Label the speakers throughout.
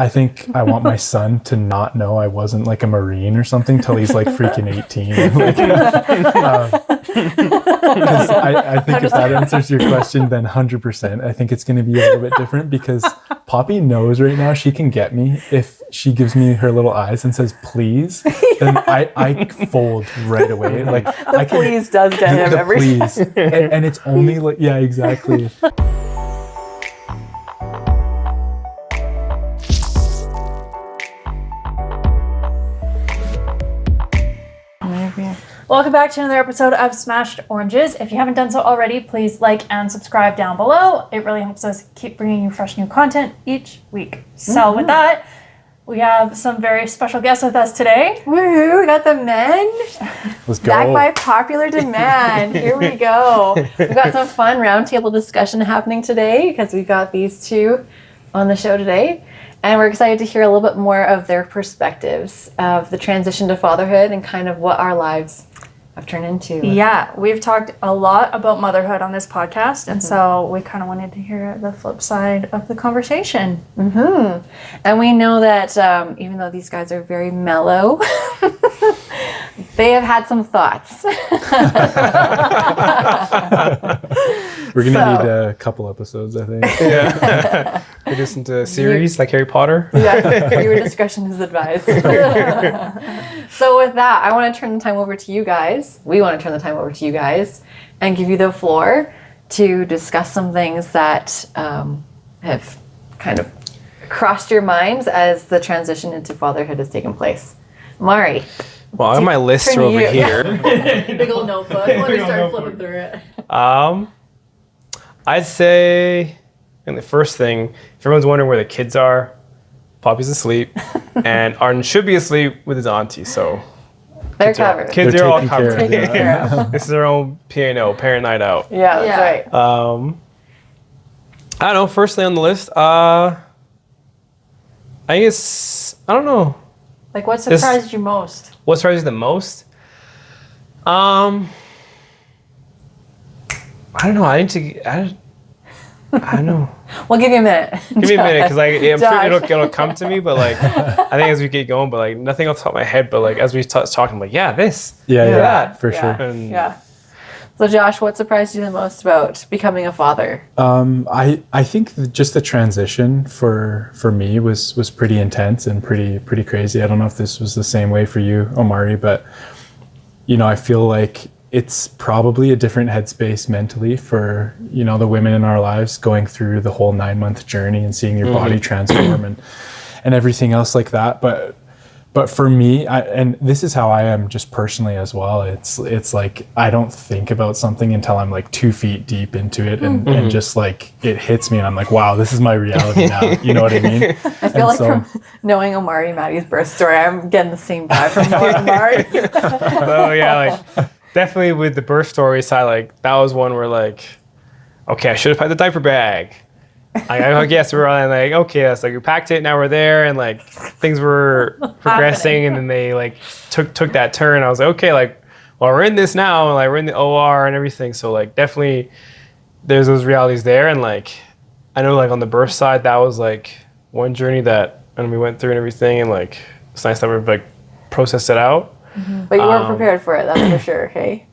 Speaker 1: I think I want my son to not know I wasn't like a Marine or something till he's like freaking 18. Like, because I think if that answers your question, then 100%. I think it's going to be a little bit different because Poppy knows right now she can get me if she gives me her little eyes and says please. Then I fold right away. Like
Speaker 2: the please does get him every
Speaker 1: please, and it's only like exactly.
Speaker 3: Welcome back to another episode of Smashed Oranges. If you haven't done so already, please like and subscribe down below. It really helps us keep bringing you fresh new content each week. So with that, we have some very special guests with us today.
Speaker 2: Woohoo, we got the men.
Speaker 1: Let's go.
Speaker 2: Back by popular demand. Here we go. We've got some fun roundtable discussion happening today because we've got these two on the show today. And we're excited to hear a little bit more of their perspectives of the transition to fatherhood and kind of what our lives have turned into.
Speaker 3: Yeah, we've talked a lot about motherhood on this podcast, and so we kind of wanted to hear the flip side of the conversation.
Speaker 2: Mm-hmm. And we know that even though these guys are very mellow, they have had some thoughts.
Speaker 1: We're going to need a couple episodes, I think.
Speaker 4: Yeah. We just into a series like Harry Potter.
Speaker 2: Yeah, your discretion is advised. So with that, I want to turn the time over to you guys. We want to turn the time over to you guys and give you the floor to discuss some things that have kind of crossed your minds as the transition into fatherhood has taken place. Mari.
Speaker 4: Well, I have my list over here.
Speaker 2: Big old notebook. Let me start flipping through it.
Speaker 4: I'd say, and the first thing, if everyone's wondering where the kids are, Poppy's asleep, and Arden should be asleep with his auntie, so.
Speaker 2: They're covered.
Speaker 4: Kids are all covered.
Speaker 2: Taken care of.
Speaker 4: This is our own P&O, parent night out.
Speaker 2: Yeah, that's right.
Speaker 4: I don't know, first thing on the list, I guess, I don't know.
Speaker 3: Like, what surprised you most?
Speaker 4: What surprised you the most? I don't know. I don't know.
Speaker 2: We'll give you a minute.
Speaker 4: Give me a minute, because I'm sure it'll come to me. But like, I think as we get going, but like nothing off the top of my head. But like as we talking, I'm like, this,
Speaker 1: yeah, for sure.
Speaker 4: And
Speaker 2: yeah. So Josh, what surprised you the most about becoming a father?
Speaker 1: I think just the transition for me was pretty intense and pretty crazy. I don't know if this was the same way for you, Omari, but I feel like it's probably a different headspace mentally for the women in our lives going through the whole 9-month journey and seeing your body transform and everything else like that. But for me, and this is how I am just personally as well. It's like I don't think about something until I'm like 2 feet deep into it, and just like it hits me, and I'm like, wow, this is my reality now. You know what I mean?
Speaker 2: I feel like from knowing Omari and Maddie's birth story, I'm getting the same vibe from Omari.
Speaker 4: Oh yeah, like definitely with the birth story side, like that was one where like, okay, I should have had the diaper bag. I guess we're on like, okay, so we packed it, now we're there, and like things were progressing, and then they like took that turn. I was like, okay, like, well, we're in this now, and like we're in the OR and everything. So like definitely there's those realities there, and like I know like on the birth side that was like one journey that we went through and everything, and like it's nice that we've like processed it out.
Speaker 2: Mm-hmm. But you weren't prepared for it, that's for sure. Hey.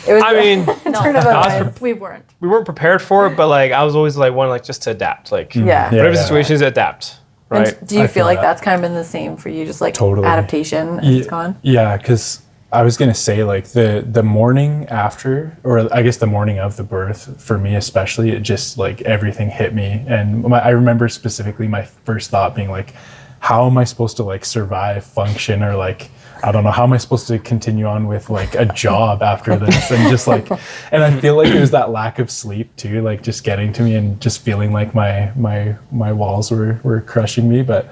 Speaker 4: It was.
Speaker 3: We weren't.
Speaker 4: We weren't prepared for it, but like I was always like one like just to adapt, like whatever situations adapt, right?
Speaker 2: And do you feel like that's kind of been the same for you, just like adaptation as it's gone?
Speaker 1: Yeah, because I was gonna say like the morning after, or I guess the morning of the birth, for me especially, it just like everything hit me, and I remember specifically my first thought being like, how am I supposed to like survive, function, or like, I don't know, how am I supposed to continue on with like a job after this? And just like, and I feel like it was that lack of sleep too, like just getting to me and just feeling like my walls were crushing me. But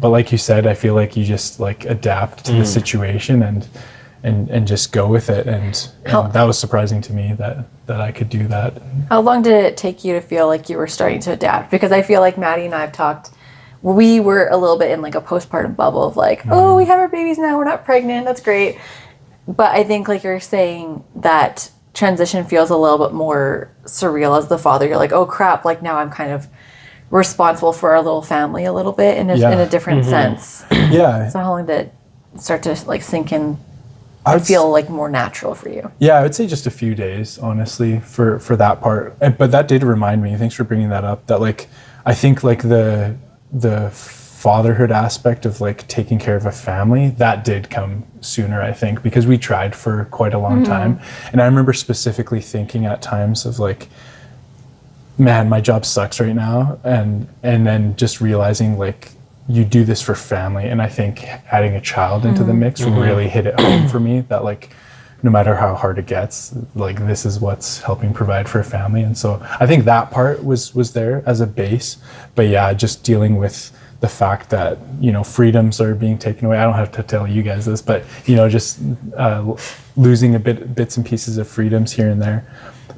Speaker 1: like you said, I feel like you just like adapt to the situation and just go with it. And that was surprising to me that I could do that.
Speaker 2: How long did it take you to feel like you were starting to adapt? Because I feel like Maddie and I have talked, we were a little bit in like a postpartum bubble of like, oh, we have our babies now, we're not pregnant, that's great. But I think like you're saying that transition feels a little bit more surreal as the father. You're like, oh crap, like now I'm kind of responsible for our little family a little bit in a different sense.
Speaker 1: Yeah.
Speaker 2: So how long did it start to like sink in
Speaker 1: I
Speaker 2: and
Speaker 1: would
Speaker 2: feel like more natural for you?
Speaker 1: Yeah, I would say just a few days, honestly, for that part. But that did remind me, thanks for bringing that up, that like I think like the fatherhood aspect of like taking care of a family, that did come sooner, I think, because we tried for quite a long time. And I remember specifically thinking at times of like, man, my job sucks right now, and then just realizing like you do this for family. And I think adding a child into the mix really hit it home for me, that like no matter how hard it gets, like this is what's helping provide for a family. And so I think that part was there as a base. But yeah, just dealing with the fact that, you know, freedoms are being taken away. I don't have to tell you guys this, but you know, just losing bits and pieces of freedoms here and there.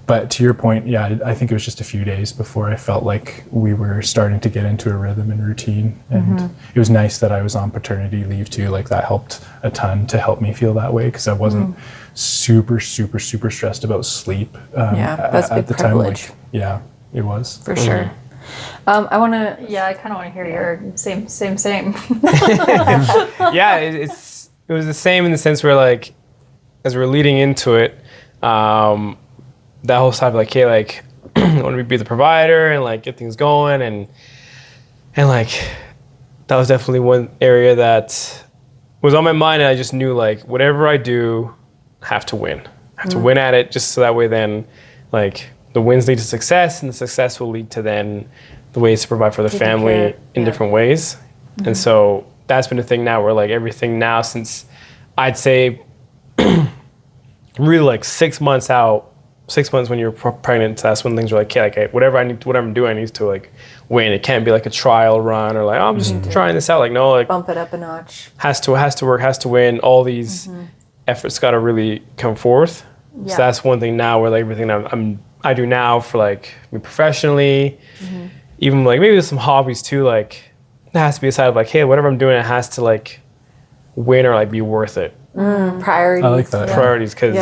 Speaker 1: But to your point, yeah, I think it was just a few days before I felt like we were starting to get into a rhythm and routine. And it was nice that I was on paternity leave too. Like that helped a ton to help me feel that way, because I wasn't super stressed about sleep
Speaker 2: That's a big
Speaker 1: at the time.
Speaker 2: privilege.
Speaker 1: Like, yeah, it was.
Speaker 2: For sure. I want to.
Speaker 3: Yeah, I kind of want to hear your same.
Speaker 4: Yeah, it was the same in the sense where like, as we're leading into it, that whole side of like, hey, like, I want to be the provider and like get things going, and like that was definitely one area that was on my mind, and I just knew like whatever I do, I have to win. I have to win at it, just so that way then like the wins lead to success, and the success will lead to then the ways to provide for the family in different ways. And so that's been a thing now where like everything now, since I'd say really like 6 months out, 6 months when you're pregnant, that's when things are like, okay, like whatever I'm doing, I need to like win. It can't be like a trial run or like, oh, I'm just trying this out. Like, no, like
Speaker 2: bump it up a notch.
Speaker 4: Has to work, has to win. All these efforts got to really come forth.
Speaker 2: Yeah.
Speaker 4: So that's one thing now where like everything I do now for like me professionally, even like maybe there's some hobbies too, like it has to be a side of like, hey, whatever I'm doing, it has to like win or like be worth it.
Speaker 2: Priorities.
Speaker 1: I like that.
Speaker 4: Priorities, because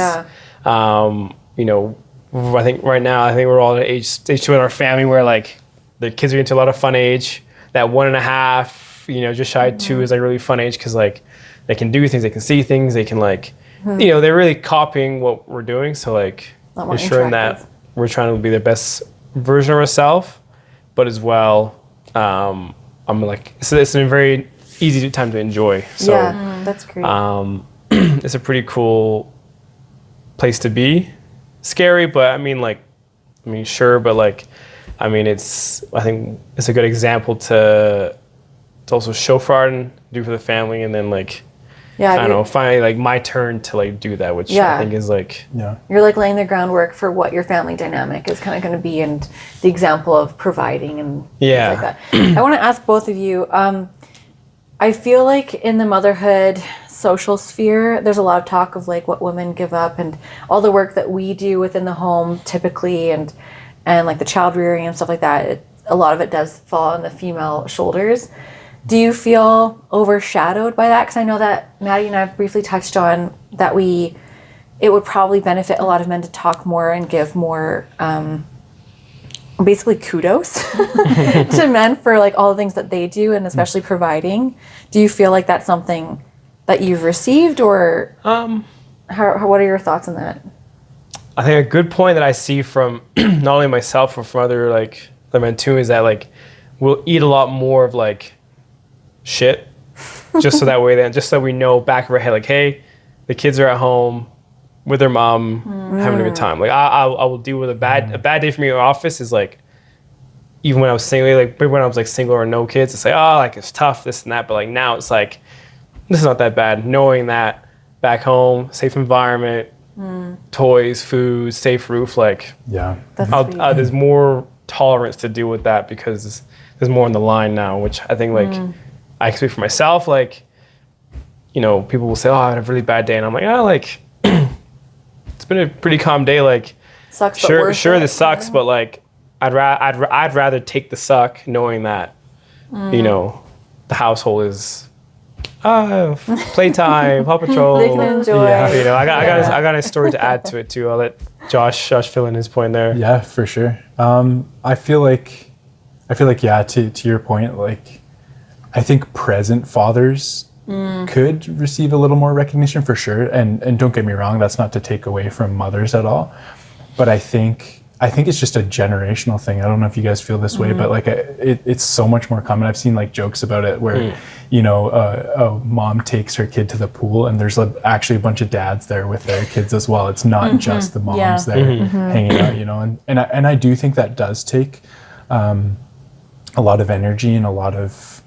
Speaker 4: you know, I think right now, I think we're all at stage 2 in our family where like the kids are into a lot of fun age. That 1.5, you know, just shy of 2 is like really fun age, because like they can do things, they can see things, they can like, you know, they're really copying what we're doing. So like ensuring that we're trying to be the best version of ourselves, but as well, I'm like, so it's a very easy time to enjoy. So
Speaker 2: that's great.
Speaker 4: it's a pretty cool place to be. Scary, but I mean, sure, but like, I mean, I think it's a good example to also show for and do for the family, and then like, I don't know, finally like my turn to like do that, which I think is like,
Speaker 2: you're like laying the groundwork for what your family dynamic is kind of going to be, and the example of providing and things like that. I want to ask both of you, I feel like in the motherhood social sphere, there's a lot of talk of like what women give up and all the work that we do within the home typically, and like the child rearing and stuff like that. A lot of it does fall on the female shoulders. Do you feel overshadowed by that? Because I know that Maddie and I have briefly touched on that it would probably benefit a lot of men to talk more and give more basically kudos to men for like all the things that they do, and especially providing. Do you feel like that's something that you've received, or what are your thoughts on that?
Speaker 4: I think a good point that I see from not only myself but from other men too is that like we'll eat a lot more of like shit, just so that way then just so we know back of our head like, hey, the kids are at home with their mom having a good time. Like I will deal with a bad day for me in the office is like, even when I was single, like when I was like single or no kids, it's like, oh, like it's tough, this and that. But like now it's like, this is not that bad. Knowing that back home, safe environment, toys, food, safe roof, like there's more tolerance to deal with that because there's more on the line now, which I think like I can speak for myself. Like, you know, people will say, oh, I had a really bad day. And I'm like, oh, like, it's been a pretty calm day. Like,
Speaker 2: sucks,
Speaker 4: sure, this sucks, but like, I'd rather take the suck knowing that, you know, the household is playtime, Paw Patrol.
Speaker 2: They can enjoy.
Speaker 4: Yeah. You know, I got a story to add to it too. I'll let Josh fill in his point there.
Speaker 1: Yeah, for sure. I feel like I feel like, yeah, to your point, like, I think present fathers could receive a little more recognition for sure. And don't get me wrong, that's not to take away from mothers at all. But I think it's just a generational thing. I don't know if you guys feel this way, but like it's so much more common. I've seen like jokes about it where, you know, a mom takes her kid to the pool and there's actually a bunch of dads there with their kids as well. It's not just the moms there hanging out, you know, and I do think that does take a lot of energy and a lot of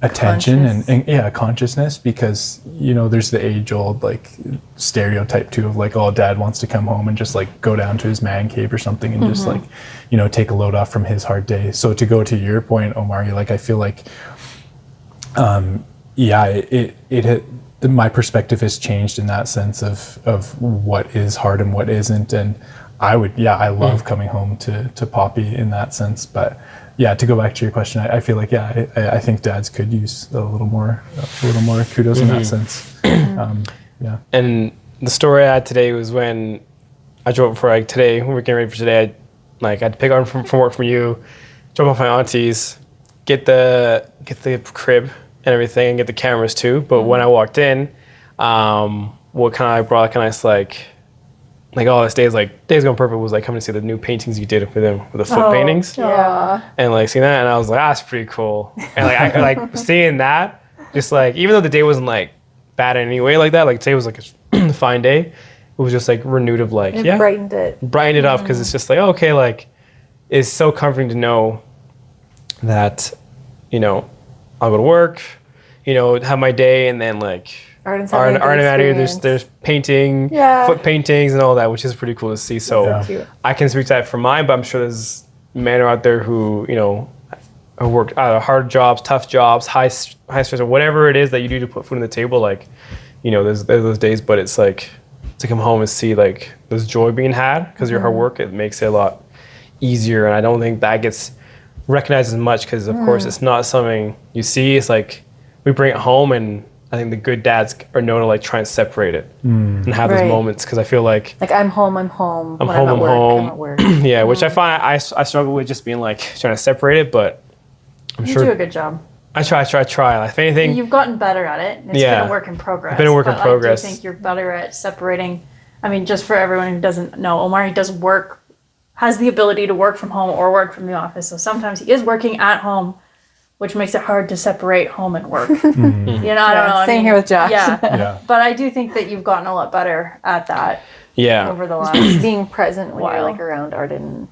Speaker 1: attention and consciousness, because, you know, there's the age old like stereotype too of like, oh, dad wants to come home and just like go down to his man cave or something and just like, you know, take a load off from his hard day. So to go to your point, Omari, like I feel like my perspective has changed in that sense of what is hard and what isn't. And I love coming home to Poppy in that sense. But yeah, to go back to your question, I feel like, I think dads could use a little more kudos in that sense.
Speaker 4: And the story I had today was when I drove for like today, when we were getting ready for today, I had to pick up from work from you, drop off my aunties, get the crib and everything, and get the cameras too. But when I walked in, I brought a nice this days gone perfect was like coming to see the new paintings you did for them with the foot paintings.
Speaker 2: Yeah.
Speaker 4: And like seeing that, and I was like, that's pretty cool. And like I like seeing that, just like even though the day wasn't like bad in any way like that, like today was like a fine day, it was just like renewed of like
Speaker 2: It brightened it
Speaker 4: up, because it's just like, okay, like it's so comforting to know that, you know, I'll go to work, you know, have my day, and then like art and Saturday, there's painting, foot paintings and all that, which is pretty cool to see. So I can speak to that for mine, but I'm sure there's men out there who, you know, have worked either hard jobs, tough jobs, high stress, or whatever it is that you do to put food on the table. Like, you know, there's those days, but it's like to come home and see like there's joy being had because of your hard work. It makes it a lot easier, and I don't think that gets recognized as much because, of course, it's not something you see. It's like we bring it home, and I think the good dads are known to like try and separate it and have those moments, because I feel like
Speaker 2: I'm home. I'm at work.
Speaker 4: Yeah, which I find I struggle with, just being like trying to separate it, but I'm sure
Speaker 3: you do a good job.
Speaker 4: I try. If anything,
Speaker 3: you've gotten better at it. It's been a work in progress.
Speaker 4: It's been a work in progress.
Speaker 3: I do think you're better at separating. I mean, just for everyone who doesn't know, Omari has the ability to work from home or work from the office. So sometimes he is working at home, which makes it hard to separate home and work. You know, I don't know.
Speaker 2: Same here with Josh.
Speaker 3: Yeah. But I do think that you've gotten a lot better at that.
Speaker 4: Yeah.
Speaker 3: Over the last
Speaker 2: being present when you're like around Arden.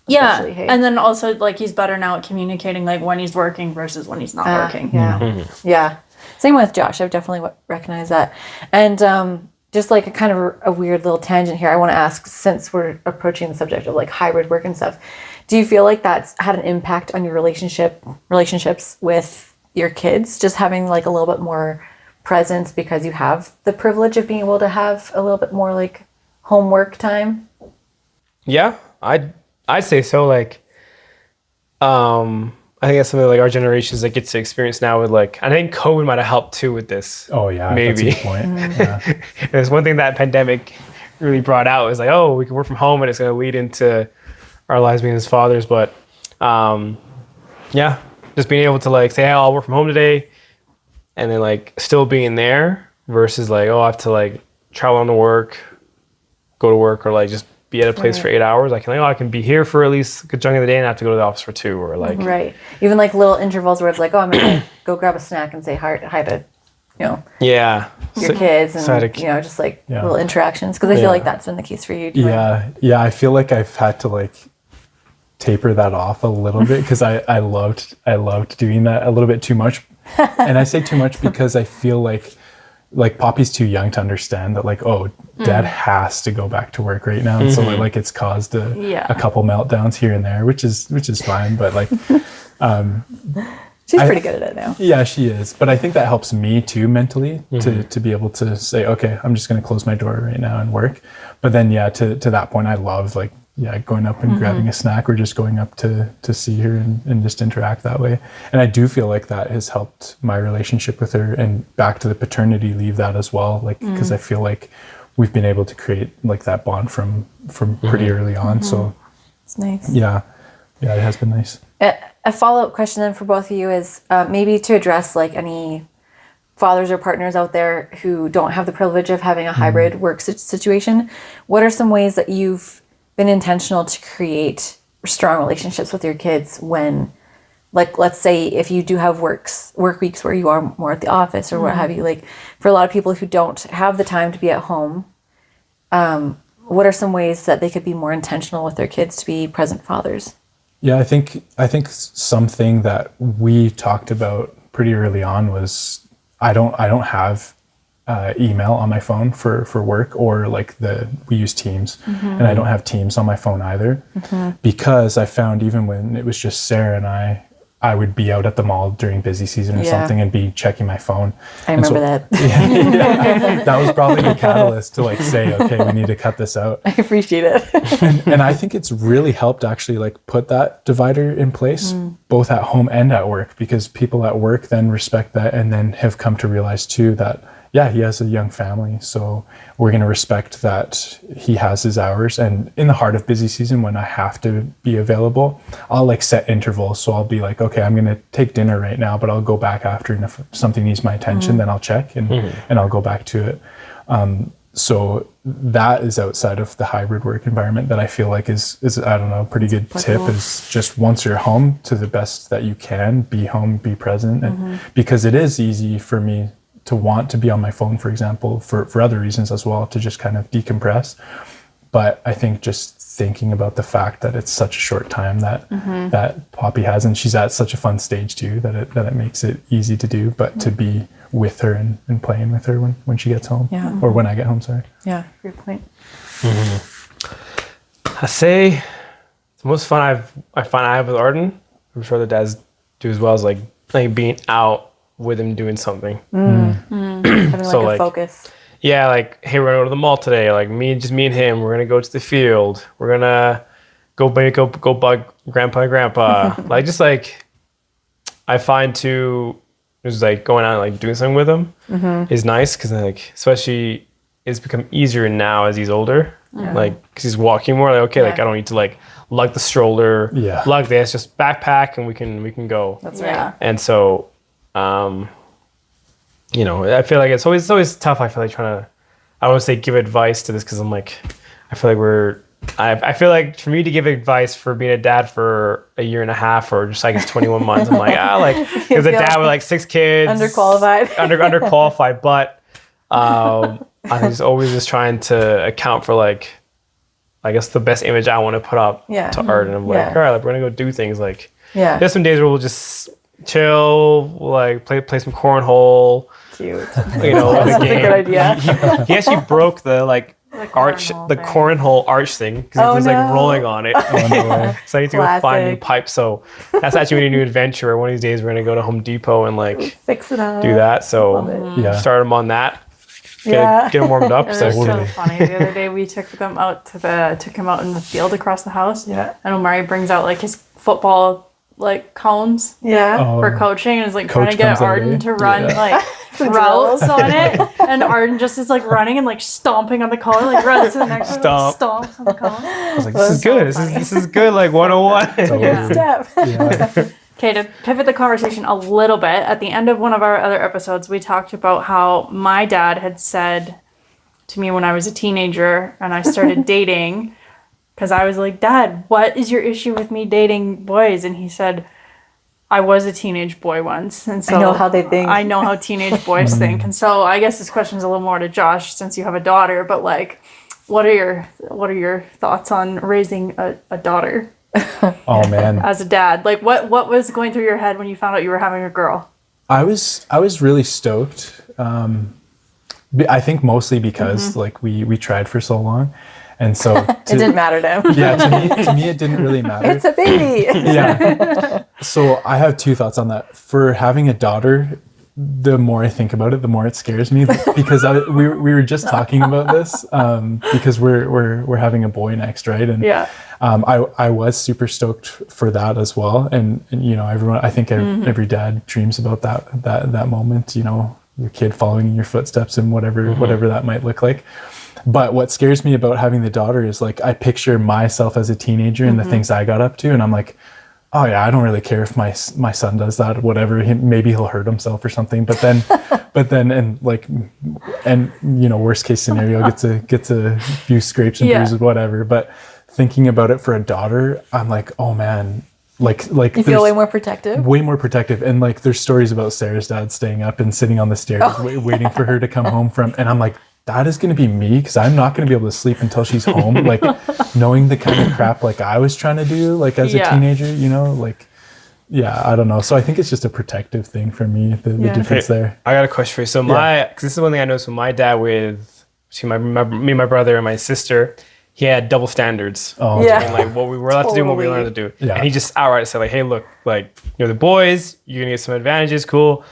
Speaker 3: Yeah. And then also like he's better now at communicating like when he's working versus when he's not working.
Speaker 2: Yeah. Yeah. Same with Josh. I've definitely recognized that. And just like a kind of a weird little tangent here, I want to ask, since we're approaching the subject of like hybrid work and stuff, do you feel like that's had an impact on your relationships with your kids, just having like a little bit more presence because you have the privilege of being able to have a little bit more like homework time?
Speaker 4: Yeah, I'd say so. Like, I think that's something like our generations that get to experience now with like, I think COVID might have helped too with this.
Speaker 1: Oh yeah,
Speaker 4: maybe.
Speaker 1: That's a good point.
Speaker 4: And it's one thing that pandemic really brought out is like, oh, we can work from home and it's going to lead into our lives being as fathers. But just being able to like say, hey, I'll work from home today, and then like still being there versus like, oh, I have to like travel on to work, go to work, or like just be at a place for 8 hours. I can be here for at least a good chunk of the day and I have to go to the office for 2, or like
Speaker 2: even like little intervals where it's like, oh, I'm gonna go grab a snack and say hi to your kids, and you know, just like little interactions, because I feel like that's been the case for you too.
Speaker 1: I feel like I've had to like taper that off a little bit, because I loved doing that a little bit too much. And I say too much because I feel like Poppy's too young to understand that like, oh, dad has to go back to work right now. And so like it's caused a couple meltdowns here and there, which is fine. But like,
Speaker 2: she's pretty good at it now.
Speaker 1: Yeah, she is. But I think that helps me too mentally to be able to say, okay, I'm just going to close my door right now and work. But then, to that point, I love like, going up and grabbing a snack, or just going up to see her and just interact that way. And I do feel like that has helped my relationship with her, and back to the paternity leave, that as well. Like, because I feel like we've been able to create like that bond from pretty early on. So
Speaker 2: it's nice.
Speaker 1: Yeah, it has been nice.
Speaker 2: a follow-up question then for both of you is maybe to address like any fathers or partners out there who don't have the privilege of having a hybrid work situation. What are some ways that you've been intentional to create strong relationships with your kids when, like, let's say if you do have work weeks where you are more at the office or what have you, like for a lot of people who don't have the time to be at home, what are some ways that they could be more intentional with their kids to be present fathers?
Speaker 1: Yeah, I think something that we talked about pretty early on was I don't have email on my phone for work, or like we use Teams, and I don't have Teams on my phone either, because I found even when it was just Sarah and I would be out at the mall during busy season or something and be checking my phone.
Speaker 2: I remember that.
Speaker 1: That was probably the catalyst to like say, okay, we need to cut this out.
Speaker 2: I appreciate it.
Speaker 1: And I think it's really helped actually like put that divider in place, both at home and at work, because people at work then respect that and then have come to realize too that, yeah, he has a young family, so we're going to respect that he has his hours. And in the heart of busy season, when I have to be available, I'll like set intervals. So I'll be like, okay, I'm going to take dinner right now, but I'll go back after. And if something needs my attention, then I'll check and I'll go back to it. So that is outside of the hybrid work environment that I feel like is I don't know, a pretty good tip is just once you're home, to the best that you can, be home, be present. And because it is easy for me to want to be on my phone, for example, for other reasons as well, to just kind of decompress. But I think just thinking about the fact that it's such a short time that Poppy has, and she's at such a fun stage too, that it makes it easy to do, but to be with her and playing with her when she gets home, or when I get home, sorry.
Speaker 2: Yeah, great point.
Speaker 4: I say the most fun I find I have with Arden, I'm sure the dads do as well, is like being out with him doing something.
Speaker 2: Having
Speaker 4: So,
Speaker 2: like a
Speaker 4: like,
Speaker 2: focus.
Speaker 4: Yeah, like, hey, we're gonna go to the mall today. Like me and him. We're gonna go to the field. We're gonna go bug grandpa and grandpa. Like, just like, I find just like going out and like doing something with him is nice, because like, especially it's become easier now as he's older. Like, because he's walking more. Like, okay, like I don't need to like lug the stroller, lug this, just backpack and we can go.
Speaker 2: That's right.
Speaker 4: And so, you know, I feel like it's always tough. I feel like trying to, I don't want to say give advice to this, because I'm like, I feel like I feel like for me to give advice for being a dad for a year and a half, or just, I guess, 21 months, I'm like, because a dad with like 6 kids.
Speaker 2: Underqualified.
Speaker 4: Underqualified. But I think it's always just trying to account for, like, I guess the best image I want to put up to Art. And I'm like, all right, like, we're going to go do things. Like, there's some days where we'll just chill, like play some cornhole.
Speaker 2: Cute.
Speaker 4: You know,
Speaker 2: That's a good idea.
Speaker 4: He actually broke the like cornhole arch thing, because it was like rolling on it. So I need to go find new pipes. So that's actually a new adventure. One of these days we're gonna go to Home Depot and like
Speaker 2: fix it up.
Speaker 4: do that. So start him on that. Get him warmed up.
Speaker 3: It was so funny. The other day we took him out in the field across the house. Yeah. And Omari brings out like his football like cones for coaching, and is like trying to get Arden to run like routes on it, and Arden just is like running and like stomping on the cone, like runs to the next one, like, stomps on the cone.
Speaker 4: I was like, this is good. This is good. Like 101.
Speaker 2: Good step.
Speaker 3: Okay, to pivot the conversation a little bit, at the end of one of our other episodes, we talked about how my dad had said to me when I was a teenager and I started dating, because I was like, Dad, what is your issue with me dating boys? And he said, I was a teenage boy once. And so
Speaker 2: I know how they think.
Speaker 3: I know how teenage boys think. And so I guess this question is a little more to Josh, since you have a daughter, but like, what are your thoughts on raising a daughter?
Speaker 1: Oh man.
Speaker 3: As a dad, like what was going through your head when you found out you were having a girl?
Speaker 1: I was really stoked. I think mostly because like we tried for so long. And so
Speaker 2: it didn't matter to him.
Speaker 1: Yeah, to me it didn't really matter.
Speaker 2: It's a baby.
Speaker 1: Yeah. So I have 2 thoughts on that. For having a daughter, the more I think about it, the more it scares me, because we were just talking about this, because we're having a boy next, right? And I was super stoked for that as well. And you know, everyone, I think every dad dreams about that moment, you know, your kid following in your footsteps and whatever that might look like. But what scares me about having the daughter is like, I picture myself as a teenager and the things I got up to, and I'm like, oh yeah, I don't really care if my son does that or whatever. Maybe he'll hurt himself or something. But then, worst case scenario, gets a few scrapes and bruises, whatever. But thinking about it for a daughter, I'm like, oh man, like
Speaker 2: You feel way more protective?
Speaker 1: way more protective. And like, there's stories about Sarah's dad staying up and sitting on the stairs, waiting for her to come home from, and I'm like, that is going to be me, because I'm not going to be able to sleep until she's home. Like, knowing the kind of crap like I was trying to do, like as a teenager, like, yeah, I don't know. So I think it's just a protective thing for me, the difference there.
Speaker 4: I got a question for you. So because this is one thing I noticed with my dad me and my brother and my sister, he had double standards.
Speaker 1: Oh,
Speaker 4: and like what we were allowed to do and what we weren't allowed to do.
Speaker 1: Yeah.
Speaker 4: And he just outright said like, hey, look, like, you're the boys, you're gonna get some advantages, cool.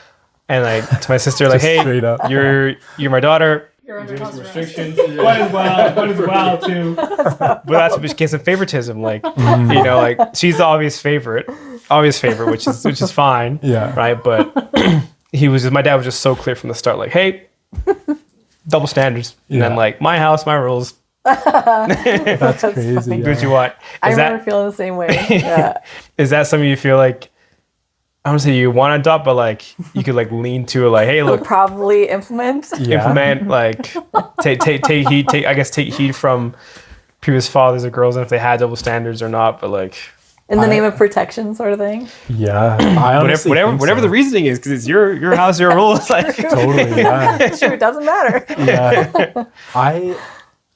Speaker 4: And like to my sister, like, hey, you're my daughter. You're under some restrictions. Might as well too. But that's which gets some favoritism. Like, like she's the obvious favorite, which is fine.
Speaker 1: Yeah.
Speaker 4: Right. But my dad was just so clear from the start, like, hey, double standards. And then like, my house, my rules.
Speaker 1: That's crazy.
Speaker 4: Do what you want.
Speaker 2: I remember feeling the same way. Yeah.
Speaker 4: Is that something you feel like, I don't say you want to adopt, but like you could like lean to like, hey, look,
Speaker 2: probably implement
Speaker 4: like take heed from previous fathers or girls, and if they had double standards or not, but like
Speaker 2: in the name of protection, sort of thing.
Speaker 1: Yeah, I honestly
Speaker 4: whatever the reasoning is, because it's your house, your rules. Like
Speaker 1: totally, yeah.
Speaker 2: Sure, it doesn't matter.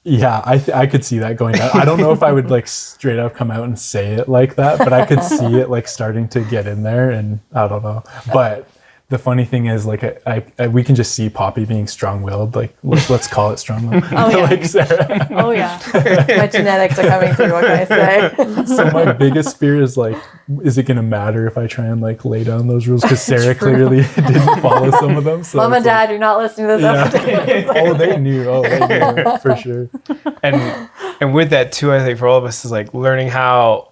Speaker 1: Yeah, I could see that going down. I don't know if I would like straight up come out and say it like that, but I could see it like starting to get in there, and I don't know. But the funny thing is, like, we can just see Poppy being strong-willed. Like, let's call it strong-willed.
Speaker 3: Oh, yeah.
Speaker 1: Like Sarah.
Speaker 3: Oh, yeah.
Speaker 2: My genetics are coming through, what can I say?
Speaker 1: So my biggest fear is, like, is it going to matter if I try and, like, lay down those rules? Because Sarah clearly didn't follow some of them. So
Speaker 2: Mom and Dad, you're not listening to this episode.
Speaker 1: They knew. They knew, for sure.
Speaker 4: And with that, too, I think for all of us is, like, learning how,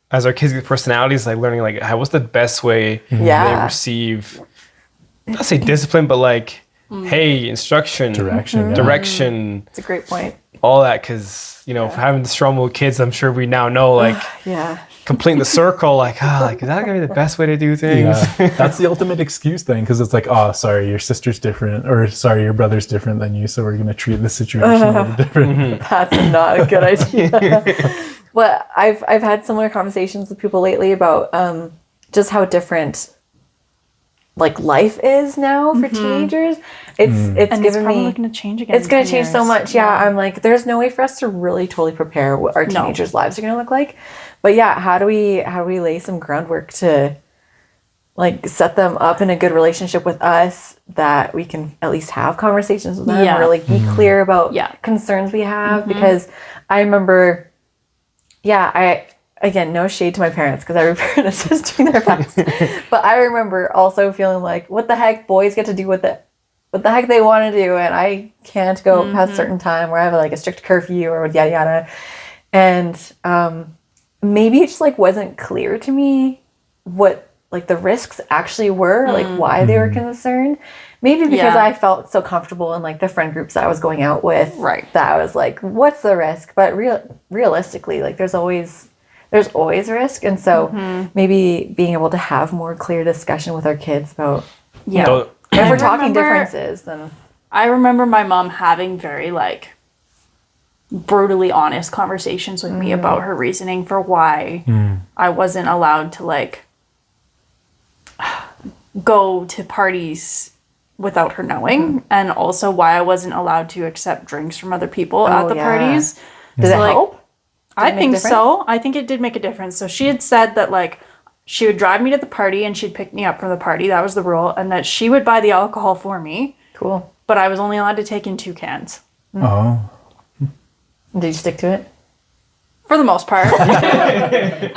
Speaker 4: as our kids get personalities, like, learning, like, what's the best way they receive, not say discipline, but like, hey, instruction, direction.
Speaker 2: It's a great point.
Speaker 4: All that, because having the strong-willed kids, I'm sure we now know, like, completing the circle, like, is that gonna be the best way to do things?
Speaker 1: Yeah. That's the ultimate excuse thing, because it's like, oh, sorry, your sister's different, or sorry, your brother's different than you, so we're gonna treat the situation a little different.
Speaker 2: That's not a good idea. But I've had similar conversations with people lately about just how different like life is now for teenagers. It's given me
Speaker 3: going to change again.
Speaker 2: It's going to change so much. Yeah, I'm like, there's no way for us to really totally prepare what our teenagers' lives are going to look like. But yeah, how do we lay some groundwork to like set them up in a good relationship with us, that we can at least have conversations with them, or like be clear about concerns we have? Because I remember, again, no shade to my parents, because every parent is just doing their best. But I remember also feeling like, what the heck, boys get to do what the heck they want to do, and I can't go past a certain time, where I have like a strict curfew or yada yada. And maybe it just like wasn't clear to me what like the risks actually were, like why they were concerned. Maybe because I felt so comfortable in like the friend groups that I was going out with, that I was like, what's the risk? But realistically, like there's always risk. And so maybe being able to have more clear discussion with our kids about, if we're talking differences, then.
Speaker 3: I remember my mom having very like brutally honest conversations with me about her reasoning for why I wasn't allowed to like go to parties without her knowing, and also why I wasn't allowed to accept drinks from other people at the parties.
Speaker 2: Does it help?
Speaker 3: I think so. I think it did make a difference. So she had said that like she would drive me to the party and she'd pick me up from the party. That was the rule. And that she would buy the alcohol for me.
Speaker 2: Cool.
Speaker 3: But I was only allowed to take in 2 cans.
Speaker 1: Oh.
Speaker 2: Did you stick to it?
Speaker 3: For the most part. I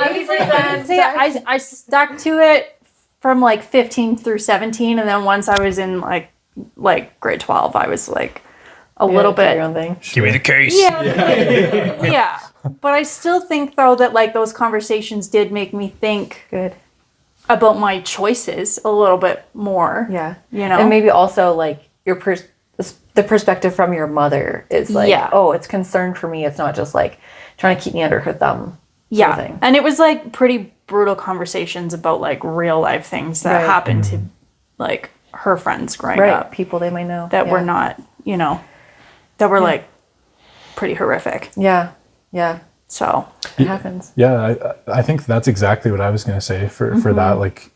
Speaker 3: stuck to it from like 15 through 17. And then once I was in like grade 12, I was like a little bit.
Speaker 2: Your own thing.
Speaker 4: Give me the case.
Speaker 3: Yeah. But I still think though that like those conversations did make me think about my choices a little bit more.
Speaker 2: Yeah.
Speaker 3: And
Speaker 2: maybe also like the perspective from your mother is like, oh, it's concern for me. It's not just like trying to keep me under her thumb.
Speaker 3: Yeah.
Speaker 2: of thing.
Speaker 3: And it was like pretty brutal conversations about like real life things that
Speaker 2: Right.
Speaker 3: happened to like her friends growing
Speaker 2: Right.
Speaker 3: up
Speaker 2: People they might know.
Speaker 3: that
Speaker 2: Yeah.
Speaker 3: were not, you know, that were like pretty horrific.
Speaker 2: Yeah. Yeah.
Speaker 3: So,
Speaker 2: It happens.
Speaker 1: Yeah, I think that's exactly what I was going to say for that. Like,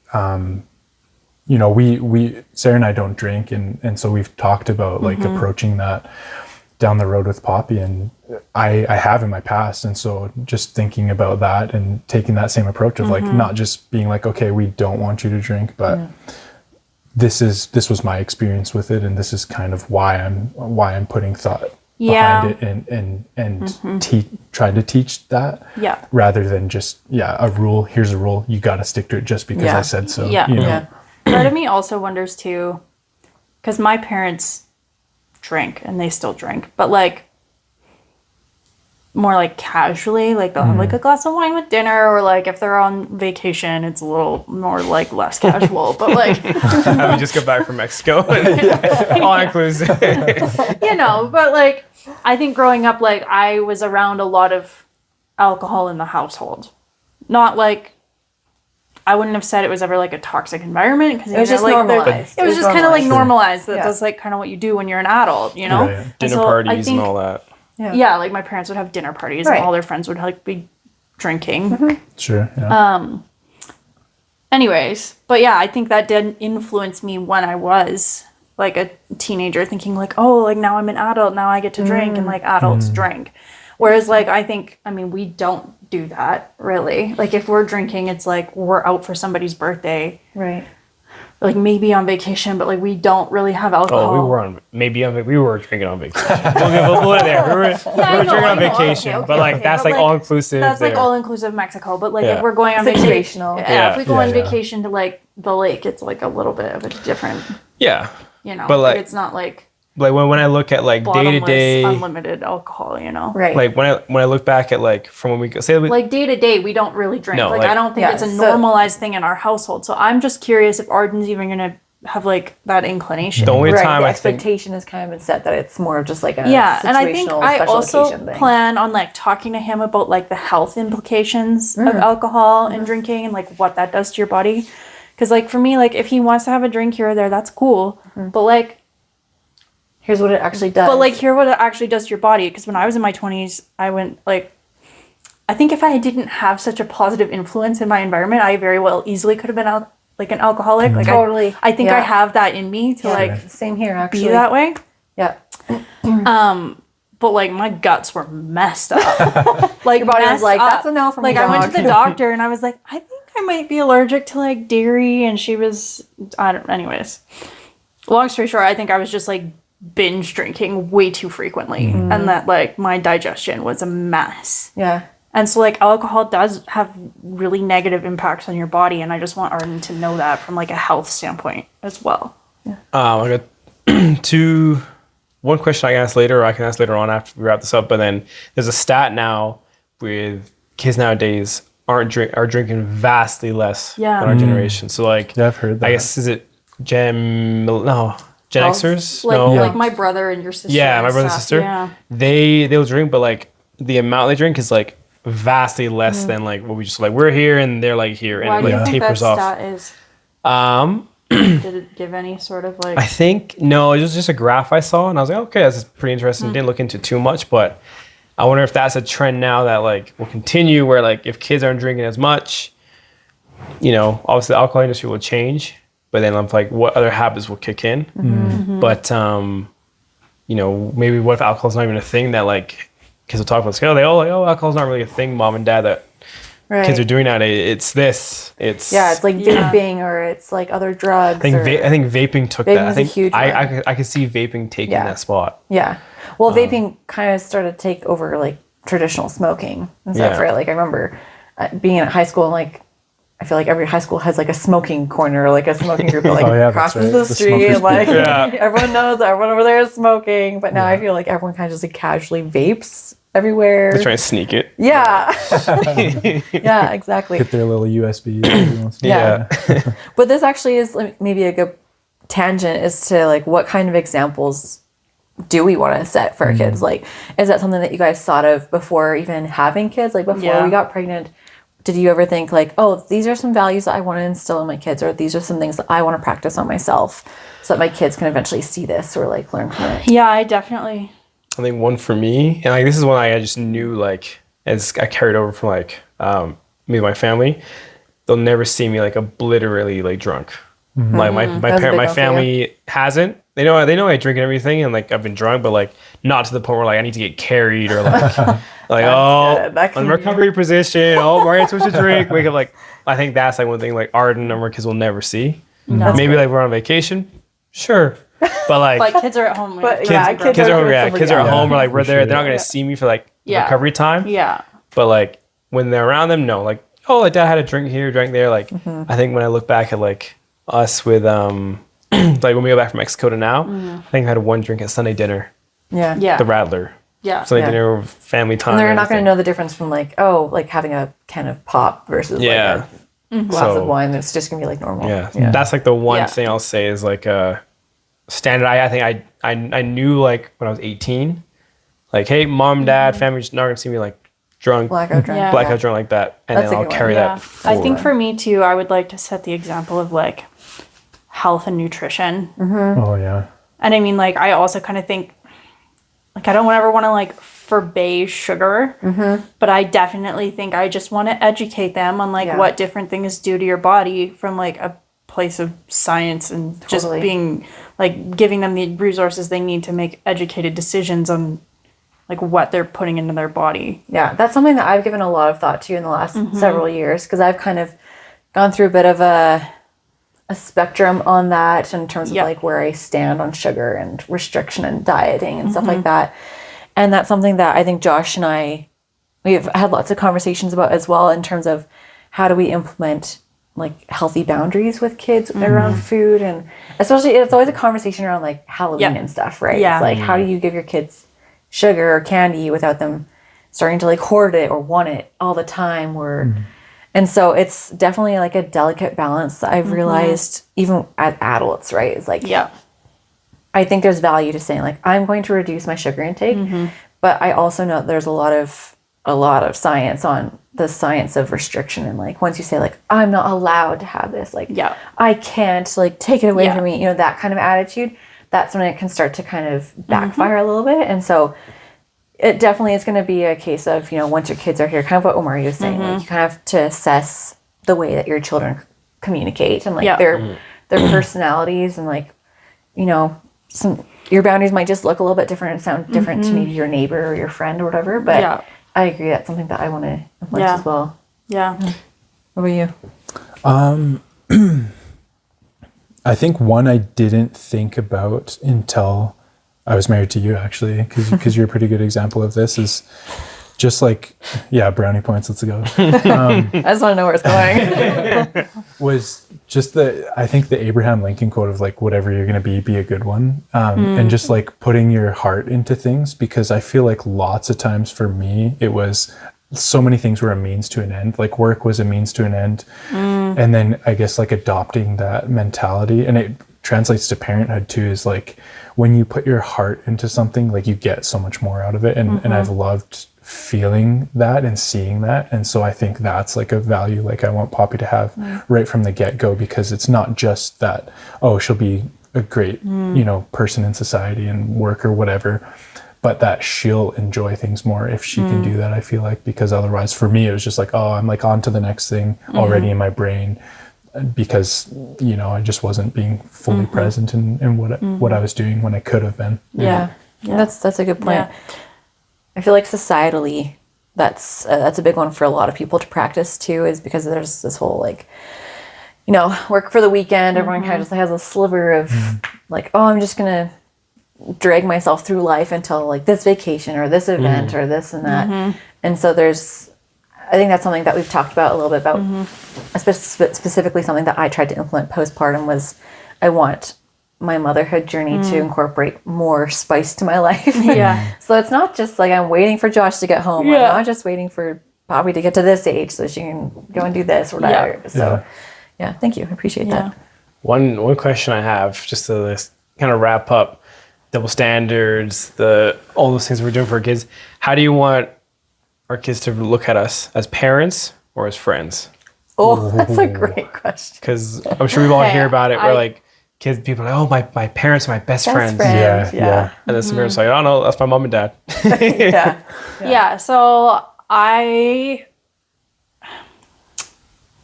Speaker 1: you know, we Sarah and I don't drink, and so we've talked about like approaching that down the road with Poppy, and I have in my past, and so just thinking about that and taking that same approach of like not just being like, okay, we don't want you to drink, but this was my experience with it, and this is kind of why I'm putting thought behind it and trying to teach that rather than just a rule. Here's a rule, you got to stick to it just because I said so.
Speaker 3: Yeah.
Speaker 1: You know?
Speaker 2: Yeah.
Speaker 3: part of me also wonders too, because my parents drink and they still drink, but like more like casually, like they'll have like a glass of wine with dinner, or like if they're on vacation, it's a little more like less casual, but like,
Speaker 4: Having just got back from Mexico, all inclusive.
Speaker 3: you know, but like, I think growing up, like I was around a lot of alcohol in the household. Not like, I wouldn't have said it was ever like a toxic environment, because
Speaker 2: It was just
Speaker 3: like,
Speaker 2: normalized.
Speaker 3: it was just kind of like normalized that
Speaker 2: Yeah.
Speaker 3: that's like kind of what you do when you're an adult, you know?
Speaker 1: Right.
Speaker 3: And
Speaker 4: Dinner
Speaker 3: so I
Speaker 4: parties
Speaker 3: think-
Speaker 4: and all that.
Speaker 3: Yeah, like my parents would have dinner parties
Speaker 2: Right.
Speaker 3: and all their friends would like be drinking.
Speaker 1: Sure. Yeah.
Speaker 3: Anyways, but yeah, I think that did influence me when I was like a teenager, thinking like, oh, like now I'm an adult, now I get to drink, and like adults drink. Whereas like I mean, we don't do that really. Like if we're drinking, it's like we're out for somebody's birthday,
Speaker 2: Right.
Speaker 3: like maybe on vacation, but like we don't really have alcohol.
Speaker 4: Oh, we were drinking on vacation. we'll put it there. We were drinking on vacation,
Speaker 3: Okay,
Speaker 4: but like that's
Speaker 3: but,
Speaker 4: like all inclusive.
Speaker 3: That's like
Speaker 4: there.
Speaker 3: all inclusive Mexico, but like
Speaker 4: Yeah.
Speaker 3: if we're going on vacation,
Speaker 2: Situational.
Speaker 3: if we go
Speaker 1: Yeah,
Speaker 3: on
Speaker 1: yeah.
Speaker 3: vacation to like the lake, it's like a little bit of a different,
Speaker 4: Yeah,
Speaker 3: you know,
Speaker 4: But, like,
Speaker 3: it's not like
Speaker 4: when I look at like day to
Speaker 3: bottomless,
Speaker 4: day,
Speaker 3: unlimited alcohol, you know,
Speaker 2: Right.
Speaker 4: like when I look back at like from when we say
Speaker 3: like day to day, we don't really drink.
Speaker 4: No,
Speaker 3: like
Speaker 4: like-
Speaker 3: I don't think
Speaker 2: Yeah,
Speaker 3: it's a
Speaker 2: so-
Speaker 3: normalized thing in our household. So I'm just curious if Arden's even gonna have like that inclination.
Speaker 4: the only
Speaker 2: Right.
Speaker 4: time
Speaker 2: The
Speaker 4: I think
Speaker 2: expectation has kind of been set that it's more of just like a
Speaker 3: Yeah, and I think
Speaker 2: situational
Speaker 3: I
Speaker 2: special
Speaker 3: also
Speaker 2: occasion thing.
Speaker 3: plan on like talking to him about like the health implications of alcohol and drinking and like what that does to your body. Because like for me, like if he wants to have a drink here or there, that's cool. But like,
Speaker 2: Here's what it actually does.
Speaker 3: hear what it actually does to your body. Because when I was in my 20s, I went like, I think if I didn't have such a positive influence in my environment, I very well easily could have been like an alcoholic. Like
Speaker 2: Totally.
Speaker 3: I think I
Speaker 2: Yeah.
Speaker 3: have that in me to
Speaker 2: Yeah.
Speaker 3: like
Speaker 2: Same here,
Speaker 3: be
Speaker 2: actually.
Speaker 3: that way.
Speaker 2: Yeah.
Speaker 3: But like my guts were messed up. Like
Speaker 2: Your body was
Speaker 3: messed
Speaker 2: like,
Speaker 3: up.
Speaker 2: "That's a no from
Speaker 3: Like
Speaker 2: me,
Speaker 3: I went
Speaker 2: dog."
Speaker 3: to the doctor and I was like, I think I might be allergic to like dairy, and she was, I don't. Anyways, long story short, I think I was just like binge drinking way too frequently, and that like my digestion was a mess.
Speaker 2: Yeah.
Speaker 3: And so like alcohol does have really negative impacts on your body, and I just want Arden to know that from like a health standpoint as well.
Speaker 4: I got one question I can ask later, or I can ask later on after we wrap this up. But then there's a stat now with kids nowadays are drinking vastly less than our generation. So like,
Speaker 1: Yeah, I've heard that.
Speaker 4: I guess is it Gen Xers?
Speaker 3: Like
Speaker 4: no,
Speaker 3: like my brother and your sister.
Speaker 4: yeah, my
Speaker 3: and
Speaker 4: brother and
Speaker 3: stuff,
Speaker 4: sister.
Speaker 3: Yeah.
Speaker 4: They'll drink, but like the amount they drink is like vastly less than like what we just like. We're here and they're like here,
Speaker 3: Why
Speaker 4: and
Speaker 3: do
Speaker 4: it
Speaker 3: you
Speaker 4: like
Speaker 3: think that
Speaker 4: tapers off.
Speaker 3: stat is? Did it give any sort of like?
Speaker 4: I think no, it was just a graph I saw, and I was like, okay, that's pretty interesting. Didn't look into too much, but I wonder if that's a trend now that like will continue, where like if kids aren't drinking as much, you know, obviously the alcohol industry will change, but then I'm like, what other habits will kick in? But you know, maybe what if alcohol's not even a thing that like kids will talk about? Scale, they all like, oh, alcohol's not really a thing, mom and dad, that
Speaker 2: Right.
Speaker 4: kids are doing nowadays. It's this. It's
Speaker 2: Yeah, it's like vaping or it's like other drugs.
Speaker 4: I think vaping took that. I
Speaker 2: Vaping's a
Speaker 4: think
Speaker 2: huge one.
Speaker 4: I could see vaping taking
Speaker 2: Yeah.
Speaker 4: that spot.
Speaker 2: Yeah. Well, vaping kind of started to take over like traditional smoking and stuff,
Speaker 4: Yeah.
Speaker 2: right? Like I remember being in high school and like I feel like every high school has like a smoking corner, like a smoking group that like
Speaker 1: Oh, yeah, that's
Speaker 2: crosses
Speaker 1: right.
Speaker 2: the
Speaker 1: The
Speaker 2: street.
Speaker 1: smokers
Speaker 2: And, like
Speaker 1: group.
Speaker 4: Yeah.
Speaker 2: everyone knows that everyone over there is smoking. But now I feel like everyone kind of just like casually vapes everywhere.
Speaker 4: They're trying to sneak it.
Speaker 2: Yeah. Yeah, exactly.
Speaker 1: Hit their little USB. every once in a
Speaker 2: Yeah.
Speaker 1: while.
Speaker 2: But this actually is like, maybe a good tangent as to like what kind of examples do we want to set for our kids? Like, is that something that you guys thought of before even having kids? Like before we got pregnant, did you ever think like, oh, these are some values that I want to instill in my kids, or these are some things that I want to practice on myself so that my kids can eventually see this or like learn from it?
Speaker 3: Yeah, I definitely.
Speaker 4: I think one for me, and like this is one I just knew like as I carried over from like me and my family, they'll never see me like obliterately like drunk. Like my family hasn't. They know I drink and everything, and like I've been drunk, but like not to the point where like I need to get carried or like like on recovery position. Oh, Marianne's supposed to drink. Wake up like I think that's like one thing like Arden and our kids will never see.
Speaker 3: No.
Speaker 4: Maybe like we're on vacation, sure, but like
Speaker 3: Kids are at home.
Speaker 2: But
Speaker 3: Kids
Speaker 4: kids are at home or like we're there. They're not gonna see me for like recovery time.
Speaker 3: Yeah.
Speaker 4: But like when they're around them, no. Like like dad had a drink here, drank there. Like I think when I look back at like us with like when we go back from Mexico to now, I think I had one drink at Sunday dinner.
Speaker 2: Yeah.
Speaker 4: The Rattler.
Speaker 3: Yeah.
Speaker 4: Sunday dinner, family time.
Speaker 2: And they're not going to know the difference from like, like having a can of pop versus like a glass of wine. It's just going to be like normal.
Speaker 4: Yeah. That's like the one thing I'll say is like a standard. I think I knew like when I was 18, like, hey, mom, dad, family's not going to see me like drunk, blackout drunk like that. And then I'll carry that forward.
Speaker 3: I think for me too, I would like to set the example of like health and nutrition.
Speaker 1: Oh yeah.
Speaker 3: And I mean, like, I also kind of think, like, I don't ever want to, like, forbade sugar, but I definitely think I just want to educate them on, like, what different things do to your body from, like, a place of science and just being, like, giving them the resources they need to make educated decisions on, like, what they're putting into their body.
Speaker 2: Yeah, that's something that I've given a lot of thought to in the last several years, because I've kind of gone through a bit of a spectrum on that in terms of like where I stand on sugar and restriction and dieting and stuff like that. And that's something that I think Josh and we've had lots of conversations about as well, in terms of how do we implement like healthy boundaries with kids around food. And especially it's always a conversation around like Halloween and stuff, right? It's like, how do you give your kids sugar or candy without them starting to like hoard it or want it all the time, or and so it's definitely like a delicate balance that I've realized even as adults, right? It's like, I think there's value to saying like, I'm going to reduce my sugar intake, but I also know there's a lot of science on the science of restriction. And like, once you say like, I'm not allowed to have this, like, I can't, like, take it away from me, you know, that kind of attitude, that's when it can start to kind of backfire a little bit. And so it definitely is going to be a case of, you know, once your kids are here, kind of what Omari was saying, like, you kind of have to assess the way that your children communicate and like their personalities, and like, you know, your boundaries might just look a little bit different and sound different to maybe your neighbor or your friend or whatever. But I agree, that's something that I want to implement as well. Yeah. What about you?
Speaker 1: I think one I didn't think about until I was married to you, actually, because you're a pretty good example of this, is just like, brownie points, let's go.
Speaker 2: I just want to know where it's going.
Speaker 1: Was just I think the Abraham Lincoln quote of like, whatever you're going to be a good one. And just like putting your heart into things, because I feel like lots of times for me, it was so many things were a means to an end. Like work was a means to an end. And then I guess like adopting that mentality, and it translates to parenthood too, is like when you put your heart into something, like you get so much more out of it. And I've loved feeling that and seeing that. And so I think that's like a value like I want Poppy to have right from the get-go, because it's not just that, oh, she'll be a great, you know, person in society and work or whatever, but that she'll enjoy things more if she can do that, I feel like, because otherwise for me, it was just like, oh, I'm like on to the next thing already in my brain, because, you know, I just wasn't being fully present in what I was doing when I could have been.
Speaker 2: Yeah. That's a good point. I feel like societally, that's a big one for a lot of people to practice too, is because there's this whole like, you know, work for the weekend. Everyone kind of just has a sliver of like, oh, I'm just gonna drag myself through life until like this vacation or this event or this and that. And so I think that's something that we've talked about a little bit about, specifically something that I tried to implement postpartum was I want my motherhood journey to incorporate more spice to my life. So it's not just like I'm waiting for Josh to get home. I'm not just waiting for Poppy to get to this age so she can go and do this or whatever. So thank you. I appreciate that.
Speaker 4: One question I have, just to kind of wrap up, double standards, all those things we're doing for our kids. How do you want our kids to look at us, as parents or as friends?
Speaker 2: Oh, that's a great question.
Speaker 4: Because I'm sure we all
Speaker 3: Okay,
Speaker 4: hear about it. Where like people are like, oh, my parents are my best friends.
Speaker 1: Yeah.
Speaker 4: And then some parents are like, oh no, that's my mom and dad.
Speaker 2: Yeah.
Speaker 3: Yeah, so I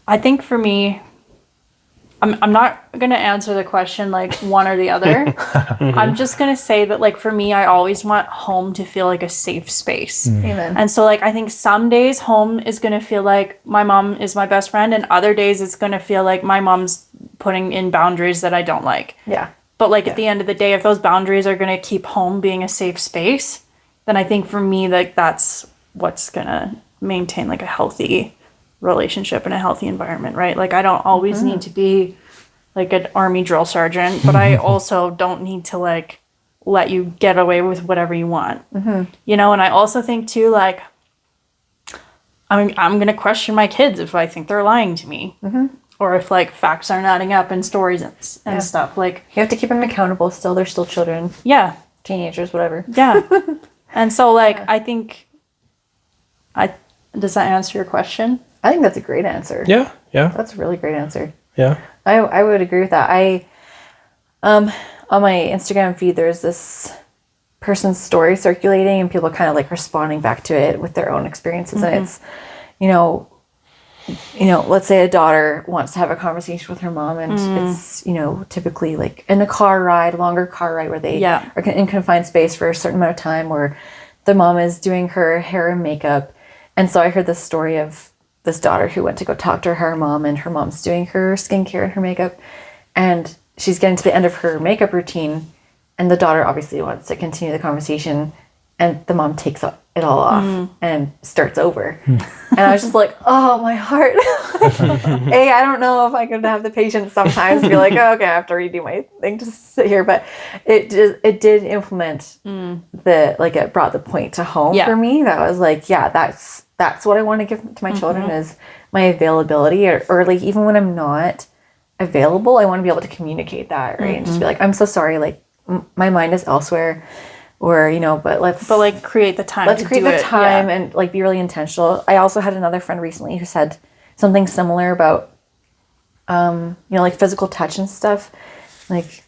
Speaker 3: think for me, I'm not going to answer the question like one or the other. I'm just going to say that like for me, I always want home to feel like a safe space.
Speaker 2: Amen.
Speaker 3: And so like I think some days home is going to feel like my mom is my best friend, and other days it's going to feel like my mom's putting in boundaries that I don't like.
Speaker 2: Yeah.
Speaker 3: But like at the end of the day, if those boundaries are going to keep home being a safe space, then I think for me, like that's what's going to maintain like a healthy relationship and a healthy environment, right? Like I don't always need to be like an army drill sergeant, but I also don't need to like let you get away with whatever you want. You know, and I also think too, like I'm going to question my kids if I think they're lying to me. Or if like facts aren't adding up in stories and stuff. Like
Speaker 2: You have to keep them accountable still. They're still children,
Speaker 3: yeah.
Speaker 2: teenagers, whatever.
Speaker 3: Yeah. And so like I think does that answer your question?
Speaker 2: I think that's a great answer.
Speaker 4: Yeah.
Speaker 2: That's a really great answer.
Speaker 4: Yeah.
Speaker 2: I would agree with that. On my Instagram feed, there's this person's story circulating and people kind of like responding back to it with their own experiences. And it's, let's say a daughter wants to have a conversation with her mom and it's, typically like in a longer car ride where they are in confined space for a certain amount of time, where the mom is doing her hair and makeup. And so I heard this story of this daughter who went to go talk to her mom, and her mom's doing her skincare and her makeup, and she's getting to the end of her makeup routine, and the daughter obviously wants to continue the conversation, and the mom takes it all off and starts over. And I was just like, oh, my heart. I don't know if I could have the patience sometimes to be like, oh, okay, I have to redo my thing to sit here. But it did implement it brought the point to home for me. That was like, yeah, that's what I want to give to my children is my availability, or like even when I'm not available, I want to be able to communicate that, right? And just be like, I'm so sorry, like my mind is elsewhere. Or, but let's
Speaker 3: create the time.
Speaker 2: Let's create the time and like be really intentional. I also had another friend recently who said something similar about, like physical touch and stuff. Like,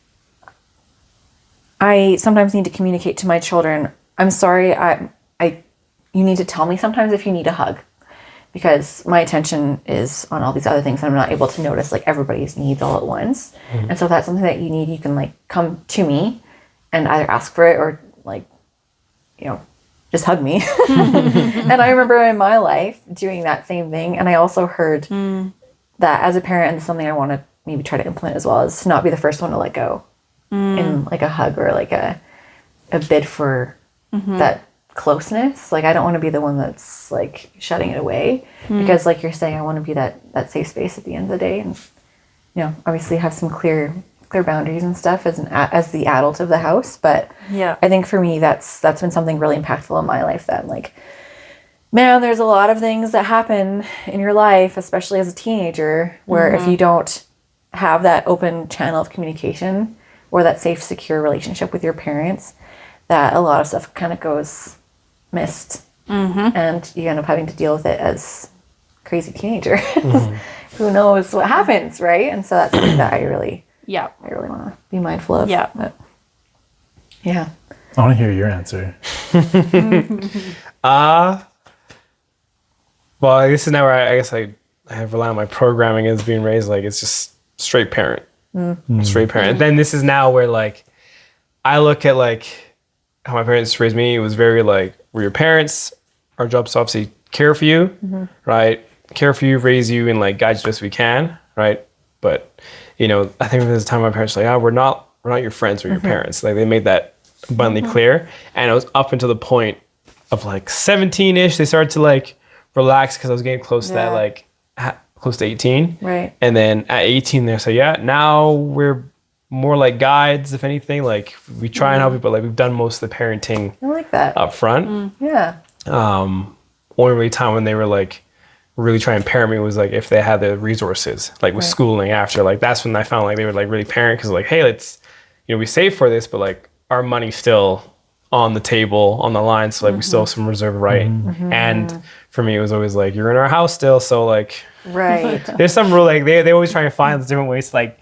Speaker 2: I sometimes need to communicate to my children, I'm sorry, you need to tell me sometimes if you need a hug, because my attention is on all these other things. And I'm not able to notice like everybody's needs all at once. And so if that's something that you need, you can like come to me and either ask for it or like, just hug me. And I remember in my life doing that same thing. And I also heard that as a parent, and this is something I want to maybe try to implement as well, is to not be the first one to let go in like a hug or like a bid for that closeness. Like I don't want to be the one that's like shutting it away, because like you're saying, I want to be that safe space at the end of the day, and obviously have some clear boundaries and stuff as the adult of the house. But I think for me that's been something really impactful in my life, that like, man, there's a lot of things that happen in your life, especially as a teenager, where if you don't have that open channel of communication or that safe, secure relationship with your parents, that a lot of stuff kind of goes missed, and you end up having to deal with it as crazy teenager. Who knows what happens, right? And so that's something that I really want to be mindful of.
Speaker 3: Yeah.
Speaker 2: But, yeah.
Speaker 1: I want to hear your answer.
Speaker 4: Well, this is now where I guess I have relied on my programming as being raised like it's just straight parent. Straight parent. And then this is now where like I look at like how my parents raised me. It was very like, we're your parents. Our job's to obviously care for you, right? Care for you, raise you, and like guide you as best we can, right? But I think there's a time my parents were like, we're not your friends, we're your parents. Like they made that abundantly clear. And it was up until the point of like 17-ish, they started to like relax, because I was getting close to that, like close to 18.
Speaker 2: Right.
Speaker 4: And then at 18, they said, now we're more like guides, if anything. Like we try and help you, but like we've done most of the parenting
Speaker 2: I like that.
Speaker 4: up front.
Speaker 2: Yeah.
Speaker 4: Only really time when they were like really trying to parent me was like if they had the resources, like with schooling after. Like that's when I found like they would like really parent, because like, hey, let's, we save for this, but like our money still on the table, on the line. So like we still have some reserve right. And for me, it was always like, you're in our house still. So like,
Speaker 2: Right.
Speaker 4: there's some rule, like they always try to find different ways to like,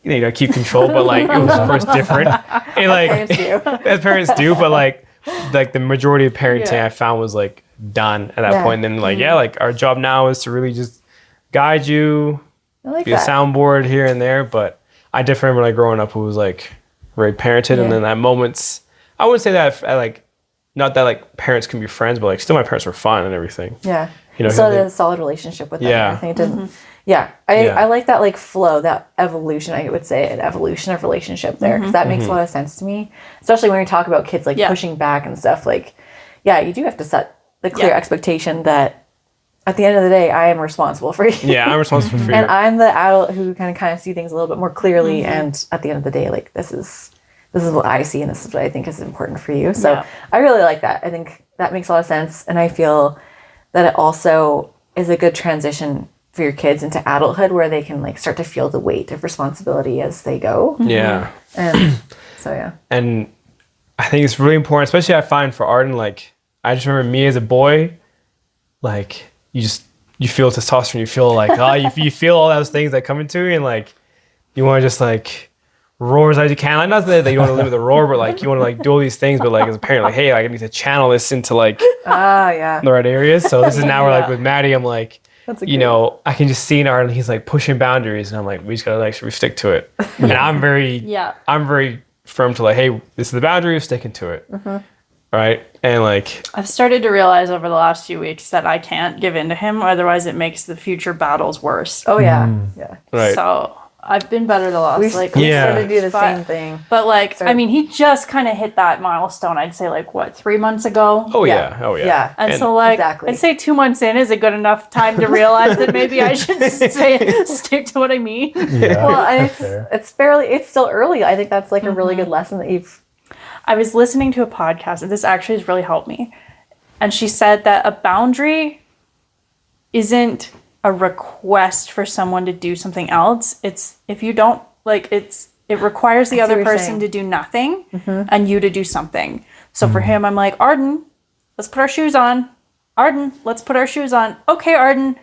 Speaker 4: you know, keep control, but like it was of course different. And like
Speaker 2: Parents do.
Speaker 4: as parents do, but like the majority of parenting I found was like done at that point. And then like, like our job now is to really just guide you,
Speaker 2: I like
Speaker 4: be a
Speaker 2: that.
Speaker 4: soundboard here and there. But I definitely remember like growing up, who was like very parented. And then at moments, I wouldn't say that I like, not that like parents can be friends, but like still my parents were fun and everything.
Speaker 2: Yeah.
Speaker 4: You know,
Speaker 2: So a solid relationship with them.
Speaker 4: Yeah.
Speaker 2: I think it didn't. Yeah. I like that like flow, that evolution, I would say, an evolution of relationship there. Because that makes a lot of sense to me. Especially when we talk about kids like pushing back and stuff. Like, yeah, you do have to set the clear expectation that at the end of the day, I am responsible for you.
Speaker 4: Yeah, I'm responsible for you.
Speaker 2: And I'm the adult who can kind of see things a little bit more clearly. And at the end of the day, like this is what I see and this is what I think is important for you. So I really like that. I think that makes a lot of sense. And I feel that it also is a good transition for your kids into adulthood where they can like start to feel the weight of responsibility as they go.
Speaker 4: Yeah.
Speaker 2: And so, yeah.
Speaker 4: And I think it's really important, especially I find for Arden, like, I just remember me as a boy, like, you feel testosterone, you feel like, you feel all those things that come into you, and like, you want to just like roar as hard as you can. Like, not that you want to limit the roar, but like, you want to like do all these things, but like, as a parent, like, hey, like, I need to channel this into like the right areas. So this is now where like with Maddie, I'm like, you know, I can just see in Arden, he's like pushing boundaries, and I'm like, we just gotta like, we stick to it. And I'm very firm to like, hey, this is the boundary, we're sticking to it. Right? And like,
Speaker 3: I've started to realize over the last few weeks that I can't give in to him, otherwise it makes the future battles worse.
Speaker 2: Oh, yeah. Yeah.
Speaker 4: right.
Speaker 3: So I've been better the last
Speaker 2: We
Speaker 3: like
Speaker 2: started to do the
Speaker 3: but-
Speaker 2: same thing.
Speaker 3: But like, I mean, he just kind of hit that milestone. I'd say like what, 3 months ago.
Speaker 4: Oh yeah. Oh yeah.
Speaker 2: Yeah.
Speaker 3: And so like,
Speaker 2: Exactly.
Speaker 3: I'd say 2 months in is a good enough time to realize that maybe I should stick to what I mean.
Speaker 1: Yeah.
Speaker 2: Well, and
Speaker 1: that's fair.
Speaker 2: it's still early. I think that's like a really good lesson that you've.
Speaker 3: I was listening to a podcast, and this actually has really helped me. And she said that a boundary isn't a request for someone to do something else. It's if you don't like it requires the
Speaker 2: I see
Speaker 3: other
Speaker 2: what you're
Speaker 3: person
Speaker 2: saying.
Speaker 3: to do nothing and you to do something. So for him, I'm like, Arden, let's put our shoes on. Arden, let's put our shoes on. Okay, Arden,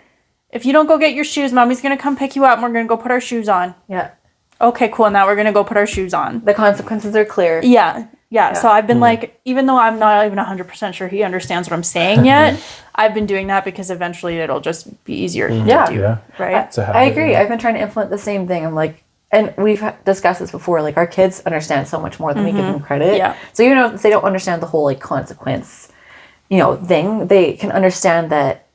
Speaker 3: if you don't go get your shoes, mommy's gonna come pick you up and we're gonna go put our shoes on.
Speaker 2: Yeah.
Speaker 3: Okay, cool. Now we're gonna go put our shoes on.
Speaker 2: The consequences are clear.
Speaker 3: Yeah. So I've been like, even though I'm not even 100% sure he understands what I'm saying yet, I've been doing that because eventually it'll just be easier to do.
Speaker 1: Yeah.
Speaker 3: Right?
Speaker 1: It's a
Speaker 2: I
Speaker 1: habit,
Speaker 2: agree.
Speaker 1: yeah.
Speaker 2: I've been trying to implement the same thing. I'm like, and we've discussed this before, like our kids understand so much more than we give them credit.
Speaker 3: Yeah.
Speaker 2: So even if they don't understand the whole like consequence, thing, they can understand that,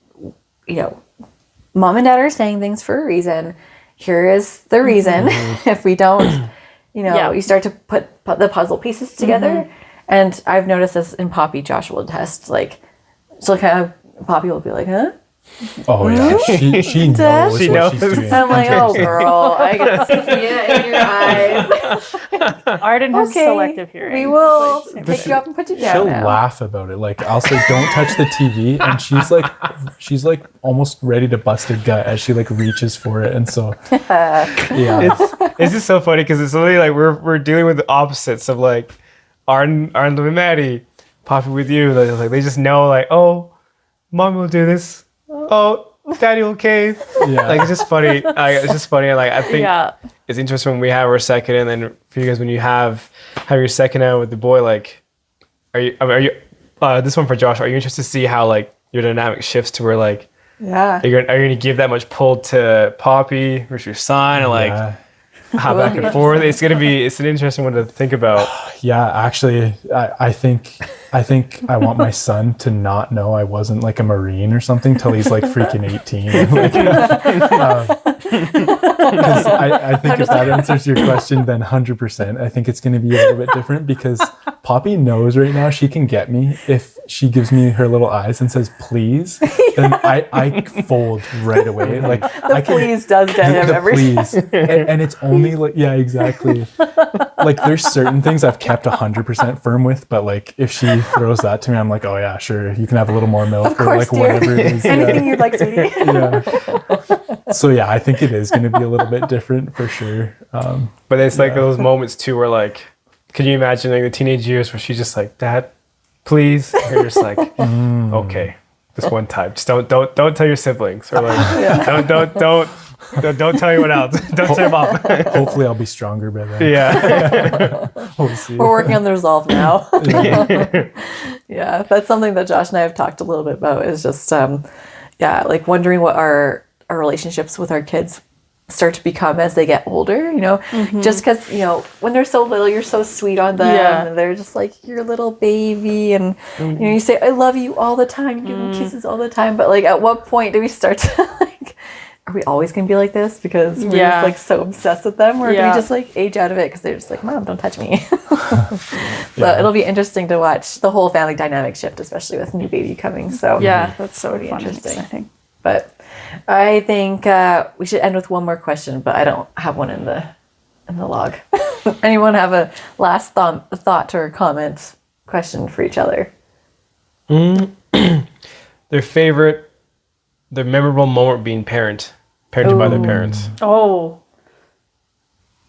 Speaker 2: mom and dad are saying things for a reason. Here is the reason. If we don't, you start to put the puzzle pieces together. And I've noticed this in Poppy. Josh will attest. Like, so kind of Poppy will be like, huh?
Speaker 1: Oh yeah, she knows
Speaker 4: She
Speaker 1: what
Speaker 4: knows.
Speaker 1: she's doing.
Speaker 2: I'm like, oh girl, I can see it in your eyes.
Speaker 3: Arden has selective hearing.
Speaker 2: We will
Speaker 3: Like,
Speaker 2: pick you up and put you down
Speaker 1: She'll
Speaker 2: now.
Speaker 1: laugh about it. Like I'll say, "Don't touch the TV," and she's like almost ready to bust her gut as she like reaches for it. And so, yeah,
Speaker 4: It's just so funny because it's literally like we're dealing with the opposites of like Arden with Maddie, Poppy with you. Like they just know like, oh, mommy will do this. Oh, daddy okay.
Speaker 1: yeah.
Speaker 4: Like it's just funny. It's just funny. Like I think
Speaker 3: Yeah.
Speaker 4: it's interesting when we have our second, and then for you guys when you have your second out with the boy. Like, are you this one for Josh? Are you interested to see how like your dynamic shifts to where like
Speaker 2: Yeah.
Speaker 4: are you going to give that much pull to Poppy versus your son, and like
Speaker 1: Yeah.
Speaker 4: how back and forth? It's an interesting one to think about.
Speaker 1: Yeah, actually, I think I want my son to not know I wasn't like a Marine or something till he's like freaking 18. Like, 'cause I think if that answers your question, then 100%. I think it's going to be a little bit different because Poppy knows right now she can get me if she gives me her little eyes and says please. Then I fold right away. Like
Speaker 2: The please does get him
Speaker 1: the
Speaker 2: every
Speaker 1: please, and it's only like exactly. Like there's certain things I've kept 100% firm with, but like if she throws that to me, I'm like, oh yeah, sure, you can have a little more milk or like
Speaker 2: dear.
Speaker 1: whatever it is.
Speaker 2: Anything you'd like, sweetie.
Speaker 1: Yeah. So yeah, I think it is going to be a little bit different for sure.
Speaker 4: But it's like those moments too where like Could you imagine like the teenage years where she's just like, Dad, please? And you're just like, okay, this one time. Just don't tell your siblings, or like don't tell anyone else. Don't tell mom.
Speaker 1: Hopefully, I'll be stronger by then.
Speaker 4: Yeah.
Speaker 1: We'll see.
Speaker 2: We're working on the resolve now. Yeah, that's something that Josh and I have talked a little bit about. Is just like wondering what our relationships with our kids start to become as they get older, just because when they're so little, you're so sweet on them, and they're just like your little baby, and you say I love you all the time, you give them kisses all the time, but like at what point do we start to like, are we always gonna be like this because we're just like so obsessed with them, or do we just like age out of it because they're just like, Mom, don't touch me? So it'll be interesting to watch the whole family dynamic shift, especially with new baby coming. So
Speaker 3: that's so
Speaker 2: be
Speaker 3: fun and
Speaker 2: interesting.
Speaker 3: exciting.
Speaker 2: But I think we should end with one more question, but I don't have one in the log. Anyone have a last thought or comment question for each other?
Speaker 4: Their memorable moment being parented by their parents.
Speaker 3: Oh.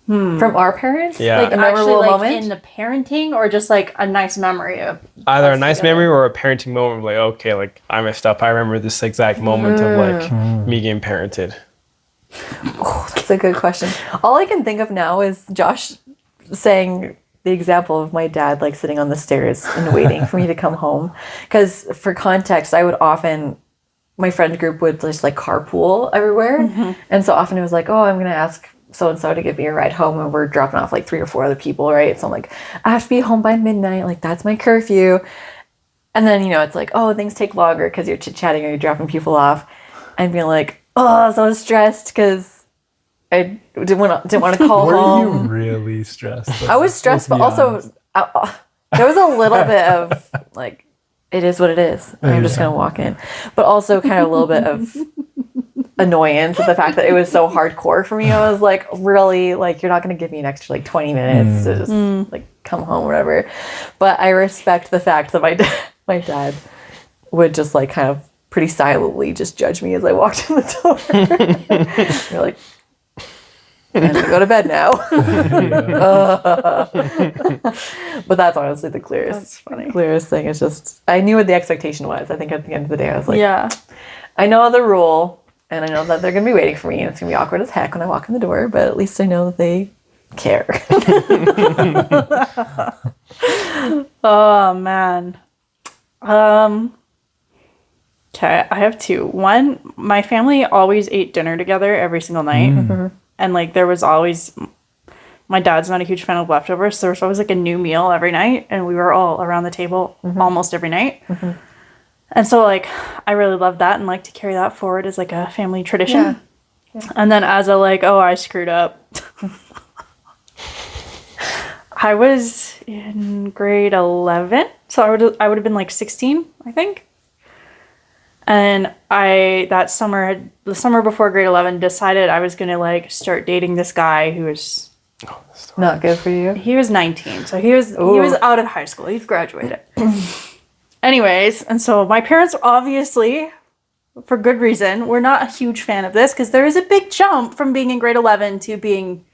Speaker 2: From our parents?
Speaker 4: Yeah.
Speaker 2: Like a memorable moment?
Speaker 3: in the parenting, or just like a nice memory of
Speaker 4: Either a
Speaker 3: us
Speaker 4: nice
Speaker 3: together?
Speaker 4: memory or a parenting moment of like, okay, like I messed up. I remember this exact moment of like me getting parented.
Speaker 2: Oh, that's a good question. All I can think of now is Josh saying the example of my dad like sitting on the stairs and waiting for me to come home. Because for context, I would often, my friend group would just like carpool everywhere. And so often it was like, oh, I'm going to ask so-and-so to give me a ride home, and we're dropping off like 3 or 4 other people, right? So I'm like, I have to be home by midnight. Like that's my curfew. And then, it's like, oh, things take longer because you're chit-chatting or you're dropping people off. And being like, oh, so stressed because I didn't want to call
Speaker 1: Were
Speaker 2: home.
Speaker 1: you really stressed?
Speaker 2: I was stressed, but also there was a little bit of like, it is what it is. I'm just going to walk in. But also kind of a little bit of annoyance at the fact that it was so hardcore for me. I was like, really? Like, you're not going to give me an extra like 20 minutes to just like come home or whatever. But I respect the fact that my dad would just like kind of pretty silently just judge me as I walked in the door. You're like, I'm gonna go to bed now. But that's honestly the clearest thing. It's just I knew what the expectation was. I think at the end of the day I was like, I know the rule and I know that they're gonna be waiting for me and it's gonna be awkward as heck when I walk in the door, but at least I know that they care.
Speaker 3: Oh man. Okay, I have 2. One, my family always ate dinner together every single night. And like there was always, my dad's not a huge fan of leftovers, so there was always like a new meal every night, and we were all around the table almost every night. And so like I really loved that and like to carry that forward as like a family tradition. And then as a like, oh, I screwed up. I was in grade 11, so I would have been like 16, I think. And the summer before grade 11, decided I was gonna like start dating this guy who was
Speaker 2: Not good for you.
Speaker 3: he was 19, so he was out of high school. He'd graduated. Anyways, and so my parents obviously, for good reason, were not a huge fan of this because there is a big jump from being in grade 11 to being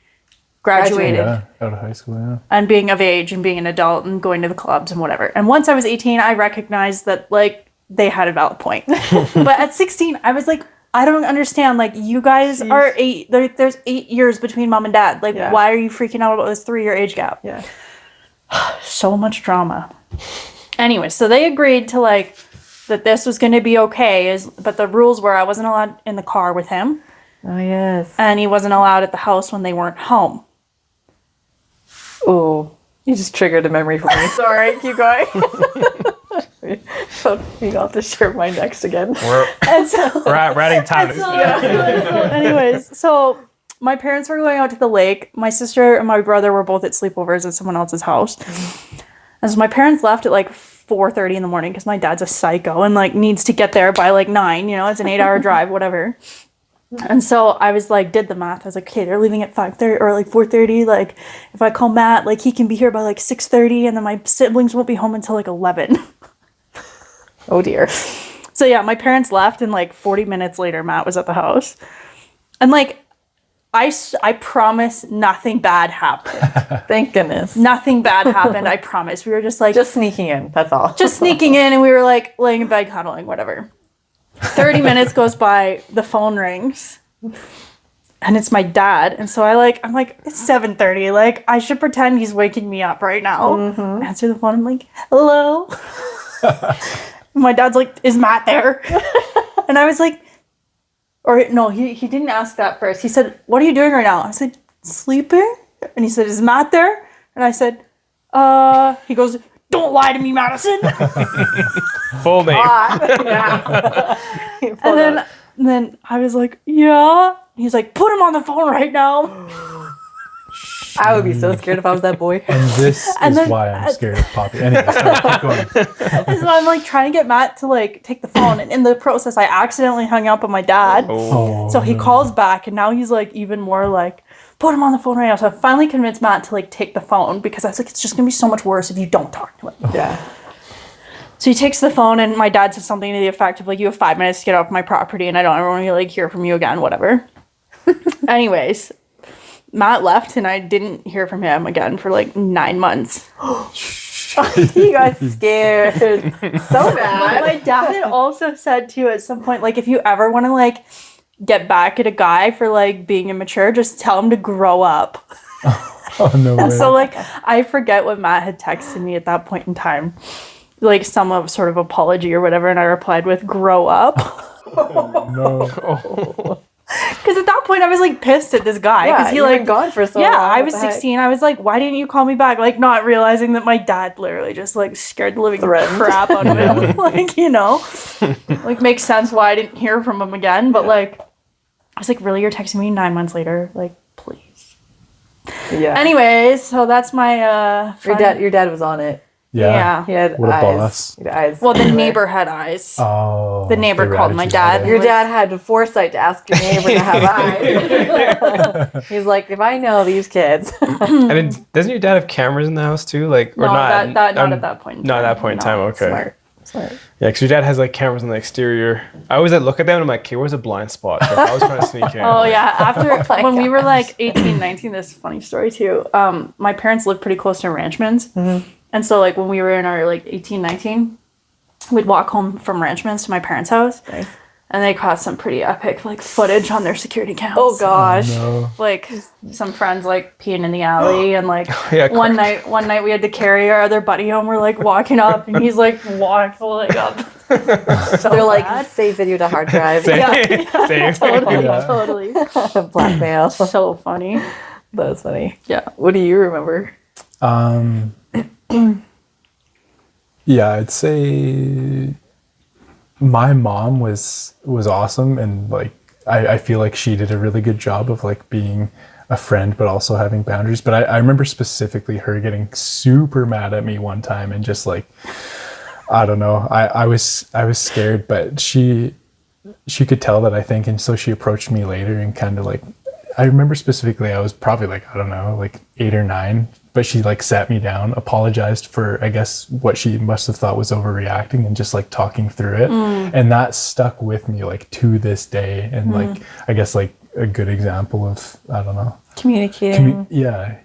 Speaker 3: graduated.
Speaker 1: Yeah, out of high school, yeah.
Speaker 3: And being of age and being an adult and going to the clubs and whatever. And once I was 18, I recognized that like they had a valid point. But at 16, I was like, I don't understand. Like you guys are 8. There's 8 years between mom and dad. Like why are you freaking out about this 3-year age gap?
Speaker 2: Yeah.
Speaker 3: So much drama. Anyway, so they agreed to like that this was going to be okay. But the rules were I wasn't allowed in the car with him.
Speaker 2: Oh yes.
Speaker 3: And he wasn't allowed at the house when they weren't home.
Speaker 2: Oh, you just triggered a memory for me. Sorry, keep going. We got the shirt my next again.
Speaker 4: We're adding time.
Speaker 3: Anyways, so my parents were going out to the lake. My sister and my brother were both at sleepovers at someone else's house. And so my parents left at like 4:30 in the morning because my dad's a psycho and like needs to get there by like 9. It's an 8-hour drive, whatever. And so I was like, did the math. I was like, okay, they're leaving at 5:30 or like 4:30. Like, if I call Matt, like he can be here by like 6:30, and then my siblings won't be home until like 11.
Speaker 2: Oh dear.
Speaker 3: So yeah, my parents left, and like 40 minutes later, Matt was at the house, and like, I promise nothing bad happened.
Speaker 2: Thank goodness.
Speaker 3: Nothing bad happened, I promise. We were just like...
Speaker 2: Just sneaking in, that's all.
Speaker 3: Just sneaking in, and we were like laying in bed cuddling, whatever. 30 minutes goes by, the phone rings, and it's my dad. And so I'm like, it's 7:30. Like, I should pretend he's waking me up right now. I answer the phone. I'm like, hello. My dad's like, is Matt there? And I was like, or no, he didn't ask that first. He said, what are you doing right now? I said, sleeping. And he said, is Matt there? And I said, he goes, don't lie to me, Madison.
Speaker 4: Full name.
Speaker 3: And then I was like, yeah. He's like, put him on the phone right now.
Speaker 2: I would be so scared if I was that boy.
Speaker 1: And this is why I'm scared of Poppy. Anyway, sorry, keep going.
Speaker 3: And so I'm like trying to get Matt to like take the phone, and in the process I accidentally hung up on my dad.
Speaker 1: Oh,
Speaker 3: So he calls back, and now he's like even more like, put him on the phone right now. So I finally convinced Matt to like take the phone, because I was like, it's just gonna be so much worse if you don't talk to him.
Speaker 2: Yeah.
Speaker 3: So he takes the phone, and my dad says something to the effect of like, you have 5 minutes to get off my property, and I don't ever want to like hear from you again, whatever. Anyways, Matt left, and I didn't hear from him again for like 9 months.
Speaker 2: He got scared so bad.
Speaker 3: My dad had also said too at some point, like, if you ever want to like get back at a guy for like being immature, just tell him to grow up.
Speaker 1: Oh, no way.
Speaker 3: So like, I forget what Matt had texted me at that point in time, like some sort of apology or whatever, and I replied with grow up.
Speaker 1: No.
Speaker 3: Because at that point I was like pissed at this guy, because he
Speaker 2: you've
Speaker 3: like
Speaker 2: been gone for so
Speaker 3: yeah,
Speaker 2: long.
Speaker 3: I
Speaker 2: What
Speaker 3: was
Speaker 2: the heck?
Speaker 3: 16. I was like, why didn't you call me back? Like, not realizing that my dad literally just like scared the living
Speaker 2: Threatened.
Speaker 3: crap out of him. Like, you know, like makes sense why I didn't hear from him again. But like, I was like, really, you're texting me 9 months later? Like, please.
Speaker 2: Yeah.
Speaker 3: Anyways, so that's my
Speaker 2: Your dad was on it.
Speaker 1: Yeah.
Speaker 2: He had
Speaker 1: What a
Speaker 2: eyes.
Speaker 1: boss.
Speaker 2: He had eyes.
Speaker 3: Well, the
Speaker 2: everywhere.
Speaker 3: neighbor had eyes.
Speaker 1: Oh.
Speaker 3: The neighbor
Speaker 1: they
Speaker 3: called
Speaker 1: ratted
Speaker 3: my
Speaker 1: you
Speaker 3: dad.
Speaker 1: out.
Speaker 2: Your dad had the foresight to ask your neighbor to have eyes. He's like, if I know these kids.
Speaker 4: And then, doesn't your dad have cameras in the house too? Like, or
Speaker 3: No,
Speaker 4: not?
Speaker 3: not at that point in
Speaker 4: Not at
Speaker 3: time.
Speaker 4: that point in time. Okay.
Speaker 2: Smart.
Speaker 4: Yeah, because your dad has like cameras on the exterior. I always like, look at them and I'm like, okay, where's a blind spot? So I was trying to sneak in.
Speaker 3: Oh yeah, after
Speaker 2: my
Speaker 3: when we were like 18, 19, this is a funny story too. My parents lived pretty close to Ranchmans. And so like when we were in our like 18, 19, we'd walk home from Ranchmans to my parents' house.
Speaker 2: Nice.
Speaker 3: And they caught some pretty epic like footage on their security cams.
Speaker 2: Oh gosh.
Speaker 1: No.
Speaker 3: Like some friends like peeing in the alley, and like
Speaker 4: Yeah,
Speaker 3: one night we had to carry our other buddy home. We're like walking up, and he's like waddling up.
Speaker 2: They're like, save video to hard drive.
Speaker 4: Same.
Speaker 3: Yeah.
Speaker 4: Same.
Speaker 3: Totally,
Speaker 1: Yeah.
Speaker 3: totally.
Speaker 2: Blackmail.
Speaker 3: So funny.
Speaker 2: That's funny.
Speaker 3: Yeah.
Speaker 2: What do you remember?
Speaker 1: Yeah, I'd say my mom was awesome, and like I feel like she did a really good job of like being a friend but also having boundaries. But I remember specifically her getting super mad at me one time, and just like, I don't know, I was scared, but she could tell that, I think, and so she approached me later and kind of like, I remember specifically I was probably like, I don't know, like 8 or 9, but she like sat me down, apologized for, I guess, what she must have thought was overreacting, and just like talking through it. And that stuck with me like to this day. And like, I guess like a good example of, I don't know,
Speaker 2: Communicating.
Speaker 1: yeah.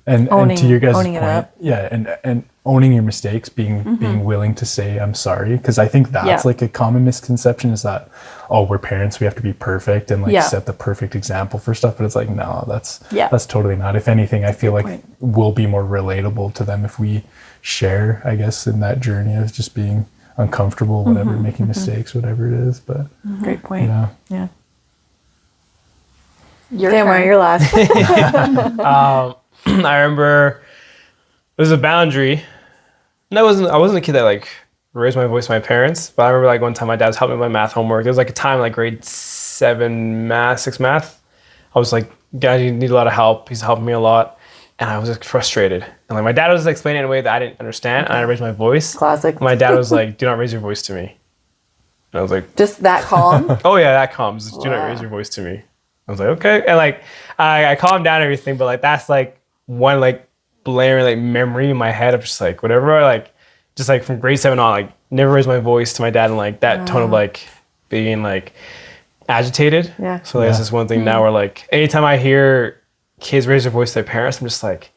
Speaker 1: And
Speaker 2: Owning-
Speaker 1: to your guys'
Speaker 2: owning it
Speaker 1: point,
Speaker 2: up.
Speaker 1: yeah, and owning your mistakes, being willing to say I'm sorry, because I think that's
Speaker 3: Yeah.
Speaker 1: like a common misconception, is that, oh, we're parents, we have to be perfect and like
Speaker 3: Yeah.
Speaker 1: set the perfect example for stuff. But it's like, no,
Speaker 3: Yeah.
Speaker 1: that's totally not. If anything, I feel like
Speaker 3: point.
Speaker 1: we'll be more relatable to them if we share, I guess, in that journey of just being uncomfortable, whatever, making mistakes, whatever it is. But
Speaker 2: Great point.
Speaker 1: yeah.
Speaker 2: Yeah.
Speaker 3: Your
Speaker 2: Tamara,
Speaker 3: turn.
Speaker 2: you're last.
Speaker 4: I remember there's a boundary. And I wasn't a kid that like raised my voice to my parents, but I remember like one time my dad was helping me with my math homework. There was like a time like grade 7 math, 6 math. I was like, guys, you need a lot of help. He's helping me a lot. And I was like frustrated. And like my dad was explaining it in a way that I didn't understand, and I raised my voice.
Speaker 2: Classic.
Speaker 4: My dad was like, do not raise your voice to me. And I was like,
Speaker 2: Just that calm.
Speaker 4: oh yeah, that comes. Do not
Speaker 2: Wow.
Speaker 4: raise your voice to me. I was like, okay. And like, I calmed down and everything, but like, that's like one like blaring like memory in my head of just like, whatever, like, just like from grade 7 on, like never raised my voice to my dad in like that tone of like being like agitated.
Speaker 2: Yeah.
Speaker 4: So there's this one thing now where like anytime I hear kids raise their voice to their parents, I'm just like,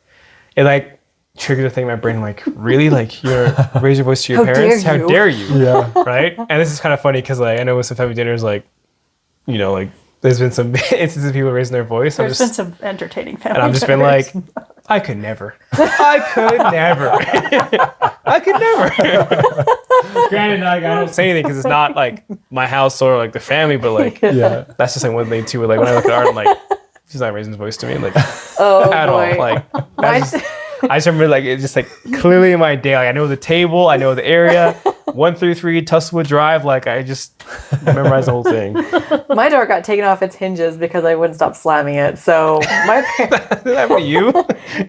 Speaker 4: it like triggers a thing in my brain. I'm like, really? Like you're raise your voice to your parents?
Speaker 2: dare you?
Speaker 4: How dare you?
Speaker 1: Yeah.
Speaker 4: Right? And this is kind of funny because like I know with some family dinners, like, you know, like there's been some instances of people raising their voice.
Speaker 3: There's been some entertaining family
Speaker 4: and I've just been
Speaker 3: dinners.
Speaker 4: like, I could never. I could never. I could never. Granted, like, I don't say anything because it's not like my house or like the family, but like
Speaker 1: Yeah.
Speaker 4: that's just like one thing too. Like when I look at art, I'm like, she's not raising his voice to me, like
Speaker 2: Oh
Speaker 4: at
Speaker 2: boy.
Speaker 4: all. Like
Speaker 2: My-
Speaker 4: that's just, I just remember like it's just like clearly in my day. Like I know the table, I know the area. 133 Tustwood Drive. Like I just memorized the whole thing.
Speaker 2: My door got taken off its hinges because I wouldn't stop slamming it. So my parents.
Speaker 4: Did that happen to you?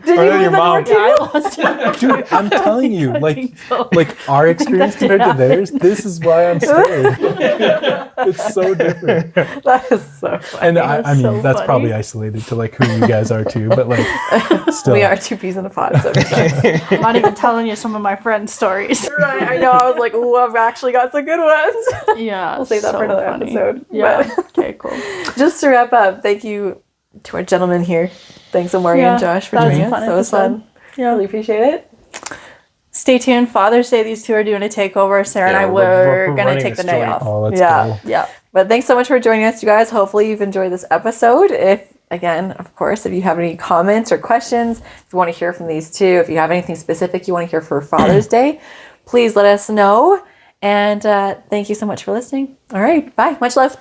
Speaker 2: Did
Speaker 4: Or
Speaker 2: you
Speaker 4: your
Speaker 2: lose the door
Speaker 4: mom?
Speaker 2: too?
Speaker 3: I lost it.
Speaker 1: Dude, I'm telling you, like
Speaker 3: so.
Speaker 1: our experience compared to theirs, this is why I'm scared. It's so different.
Speaker 2: That is so funny.
Speaker 1: And I mean,
Speaker 3: so
Speaker 1: that's
Speaker 3: funny.
Speaker 1: probably isolated to like who you guys are too, but like still.
Speaker 2: We are two peas in a pod. So
Speaker 3: I'm not even telling you some of my friends' stories.
Speaker 2: right, I know. I was like, "Ooh, I've actually got some good ones."
Speaker 3: Yeah.
Speaker 2: We'll save that for another episode.
Speaker 3: Yeah.
Speaker 2: But
Speaker 3: Okay, cool.
Speaker 2: just to wrap up, thank you to our gentlemen here. Thanks, Omari and Josh, for
Speaker 3: that was
Speaker 2: joining
Speaker 3: a
Speaker 2: us.
Speaker 3: fun
Speaker 2: That was
Speaker 3: episode.
Speaker 2: fun.
Speaker 3: Yeah.
Speaker 2: Really appreciate it.
Speaker 3: Stay tuned. Father's Day, these two are doing a takeover. Sarah and I
Speaker 4: we're
Speaker 3: were going to
Speaker 4: running
Speaker 3: take the
Speaker 4: this
Speaker 3: day
Speaker 4: joint.
Speaker 3: off.
Speaker 1: Oh, let's
Speaker 2: Yeah.
Speaker 1: go.
Speaker 3: Yeah.
Speaker 2: But thanks so much for joining us, you guys. Hopefully you've enjoyed this episode. If, again, of course, if you have any comments or questions, if you want to hear from these two, if you have anything specific you want to hear for Father's Day, please let us know. And thank you so much for listening. All right. Bye. Much love.